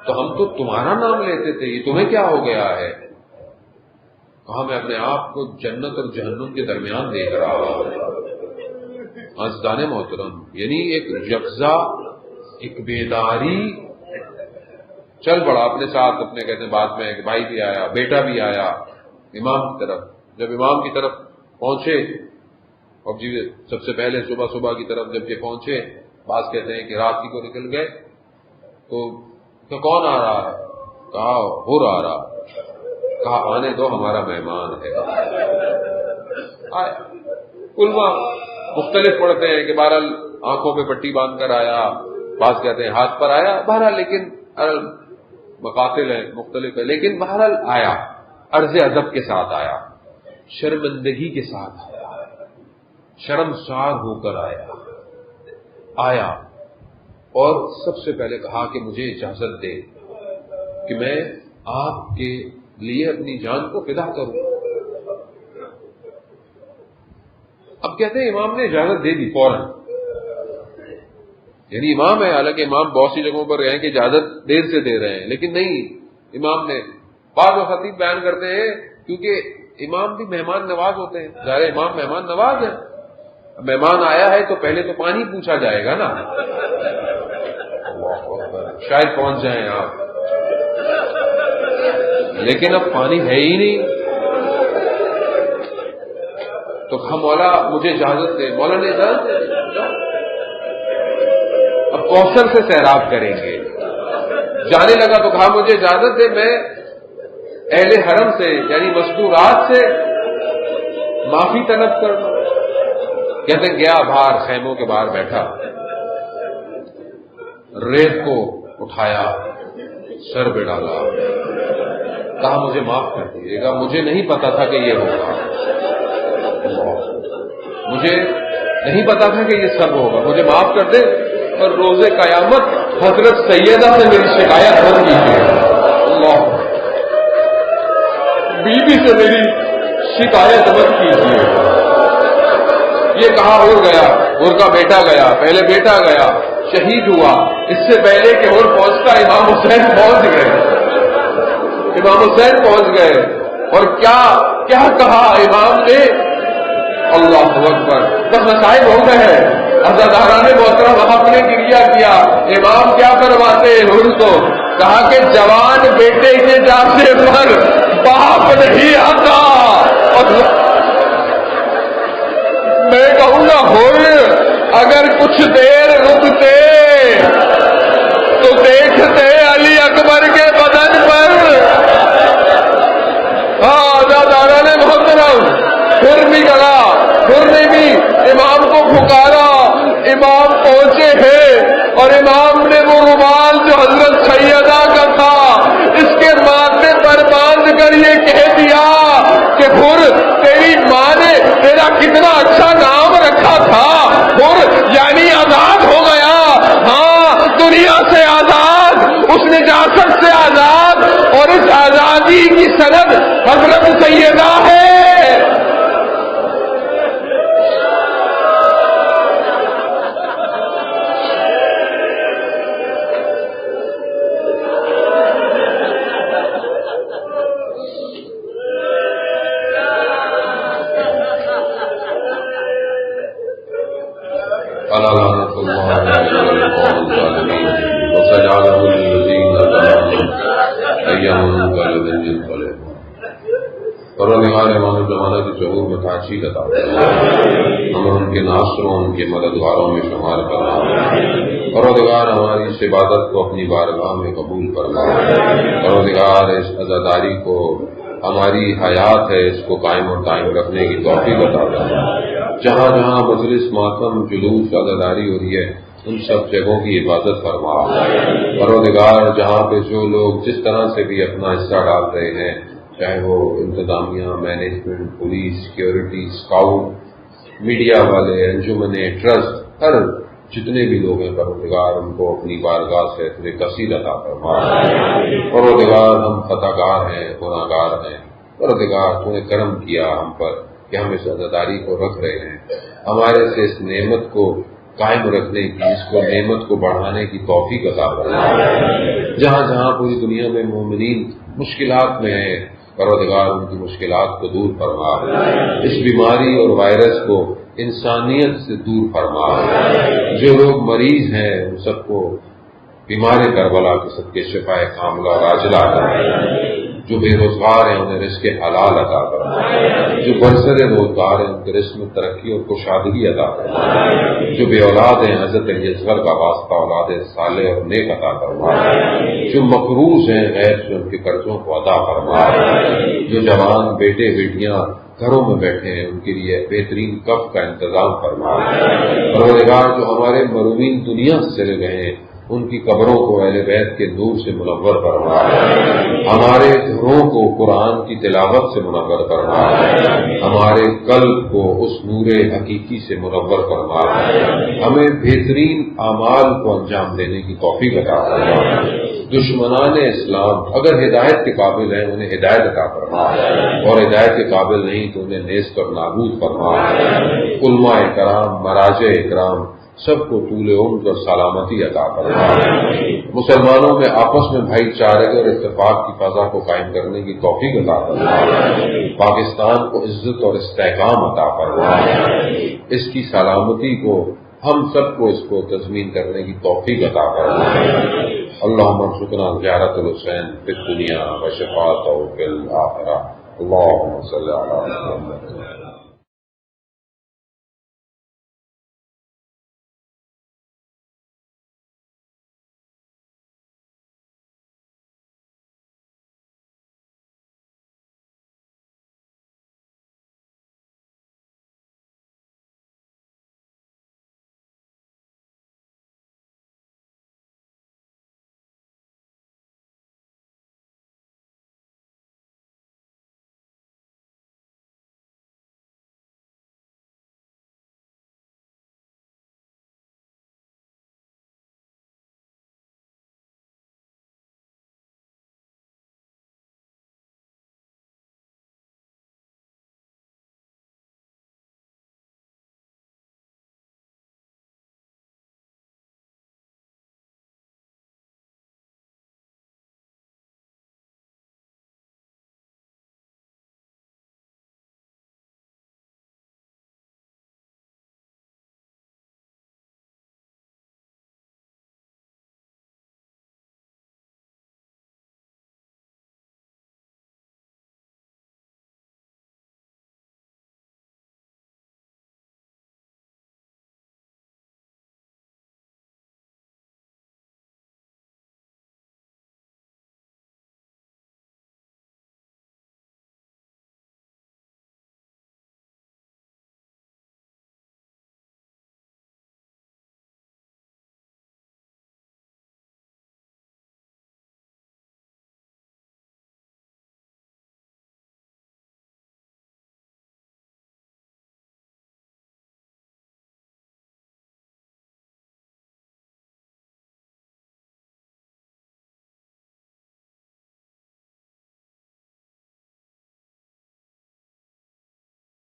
تو ہم تو تمہارا نام لیتے تھے، یہ تمہیں کیا ہو گیا ہے؟ کہا میں اپنے آپ کو جنت اور جہنم کے درمیان دیکھ رہا ہوں. عزیزان محترم، یعنی ایک یکجا، ایک بیداری. چل پڑا اپنے ساتھ، اپنے کہتے ہیں بعد میں کہ بھائی بھی آیا، بیٹا بھی آیا امام کی طرف. جب امام کی طرف پہنچے، اور جی سب سے پہلے صبح کی طرف جب یہ پہنچے، بعض کہتے ہیں کہ رات ہی کو نکل گئے. تو کون آ رہا ہے؟ کہا حر آ رہا. کہا آنے دو، ہمارا مہمان ہے. آیا. علماء مختلف پڑھتے ہیں کہ بہرحال آنکھوں پہ پٹی باندھ کر آیا، بعض کہتے ہیں ہاتھ پر آیا. بہرحال لیکن مقاتل ہیں، مختلف ہے، لیکن بہرحال آیا، عرض ادب کے ساتھ آیا، شرمندگی کے ساتھ آیا، شرمسار ہو کر آیا. اور سب سے پہلے کہا کہ مجھے اجازت دے کہ میں آپ کے لیے اپنی جان کو فدا کروں. اب کہتے ہیں امام نے اجازت دے دی فوراً. یعنی امام ہے، حالانکہ امام بہت سی جگہوں پر گئے کہ اجازت دیر سے دے رہے ہیں، لیکن نہیں، امام نے. بعض خطیب بیان کرتے ہیں کیونکہ امام بھی مہمان نواز ہوتے ہیں، ظاہر امام مہمان نواز ہے. مہمان آیا ہے تو پہلے تو پانی پوچھا جائے گا نا. شاید پہنچ جائیں آپ، لیکن اب پانی ہے ہی نہیں. تو کہا مولا مجھے اجازت دے. مولا نے اجازت دے. اب کوثر سے سیراب کریں گے. جانے لگا تو کہا مجھے اجازت دے، میں اہل حرم سے یعنی مستورات سے معافی طلب کرنا. کہتے ہیں گیا باہر خیموں کے باہر بیٹھا, ریت کو اٹھایا, سر پہ ڈالا, کہا مجھے معاف کر دیجیے گا, مجھے نہیں پتا تھا کہ یہ ہوگا, مجھے نہیں پتا تھا کہ یہ سب ہوگا, مجھے معاف کر دے, اور روز قیامت حضرت سیدہ سے میری شکایت مت کیجیے. اللہ, بیوی سے میری شکایت مت کیجیے. یہ کہا اور گیا, اور کا بیٹا گیا, پہلے بیٹا گیا, شہید ہوا. اس سے پہلے کہ اور پہنچتا امام حسین پہنچ گئے, امام حسین پہنچ گئے. اور کیا کیا کہا امام نے, اللہ اکبر, بس مسائل ہو گئے ہیں. عزاداران محترم وہاں نے گریا کیا, امام کیا کرواتے حر کو, کہا کہ جوان بیٹے کے جانے پر باپ نہیں آتا. اور میں کہوں گا حر اگر کچھ دیر رکتے تو دیکھتے علی اکبر کے بدن پر. ہاں عزاداران محترم, پھر بھی گلا, پھر نے بھی امام کو پکارا. امام پہنچے ہیں اور امام نے وہ رومال جو حضرت سیدہ کا تھا اس کے ماتھے پر باندھ کر یہ کہہ دیا کہ حر تیری ماں نے تیرا کتنا اچھا نام رکھا تھا, حر یعنی آزاد ہو گیا. ہاں, دنیا سے آزاد, اس نجاست سے آزاد, اور اس آزادی کی سند حضرت سیدہ ہے. پروردگار امام زمانہ کے شعور میں تاثیر عطا فرما, ہمیں ان کے ناصروں, ان کے مددگاروں میں شمار کرنا. پروردگار ہماری اس عبادت کو اپنی بارگاہ میں قبول فرما. پروردگار اس عزاداری کو, ہماری حیات ہے, اس کو قائم اور قائم رکھنے کی توفیق عطا فرما. جہاں جہاں مجلس, ماتم, جلوس, عزاداری ہو رہی ہے ان سب جگہوں کی عبادت فرما. پروردگار جہاں پہ جو لوگ جس طرح سے بھی اپنا حصہ ڈال رہے ہیں, چاہے وہ انتظامیہ, management, police, security, scout, media والے, انجمن, ٹرسٹ, ہر جتنے بھی لوگ ہیں پروردگار ان کو اپنی بارگاہ سے اپنے کثیر عطا فرما. پروردگار ہم خطا کار ہیں, گناہ گار ہیں. پروردگار تو نے کرم کیا ہم پر کہ ہم اس عزاداری کو رکھ رہے ہیں. ہمارے سے اس نعمت کو قائم رکھنے کی, اس کو نعمت کو بڑھانے کی توفیق عطا فرما. جہاں جہاں پوری دنیا میں مومنین مشکلات میں ہیں, پروردگار ان کی مشکلات کو دور فرما. اس بیماری اور وائرس کو انسانیت سے دور فرما. جو لوگ مریض ہیں ان سب کو بیمار کربلا کے صدقے شفائے کاملہ اور عاجلہ عطا فرما. جو بے روزگار ہیں انہیں رزق حلال عطا فرما. جو برسر روزگار ہیں ان کے رزق میں ترقی اور کشادگی عطا فرما. جو بے اولاد ہیں حضرت علی اصغر کا واسطہ اولاد صالح اور نیک عطا فرما. جو مقروض ہیں غیر سے ان کے قرضوں کو عطا فرما. جو جوان بیٹے بیٹیاں گھروں میں بیٹھے ہیں ان کے لیے بہترین کف کا انتظام فرما. پروردگار جو ہمارے مرحومین دنیا سے چلے گئے ہیں ان کی قبروں کو اہل بیت کے نور سے منور فرما. ہمارے گھروں کو قرآن کی تلاوت سے منور فرما. ہمارے قلب کو اس نور حقیقی سے منور فرما. ہمیں بہترین اعمال کو انجام دینے کی توفیق عطا فرما. دشمنان اسلام اگر ہدایت کے قابل ہیں انہیں ہدایت عطا فرما, اور ہدایت کے قابل نہیں تو انہیں نیست اور نابود فرما. علماء کرام, مراجع اکرام سب کو طول عمر اور سلامتی عطا فرما. مسلمانوں میں آپس میں بھائی چارے اور اتفاق کی فضا کو قائم کرنے کی توفیق عطا فرما. پاکستان کو عزت اور استحکام عطا فرما. اس کی سلامتی کو ہم سب کو اس کو تضمین کرنے کی توفیق عطا فرما. اللہم ارزقنا زیارت الحسین فی الدنیا و شفاعتہ فی الآخرہ. اللہم صلی علی محمد.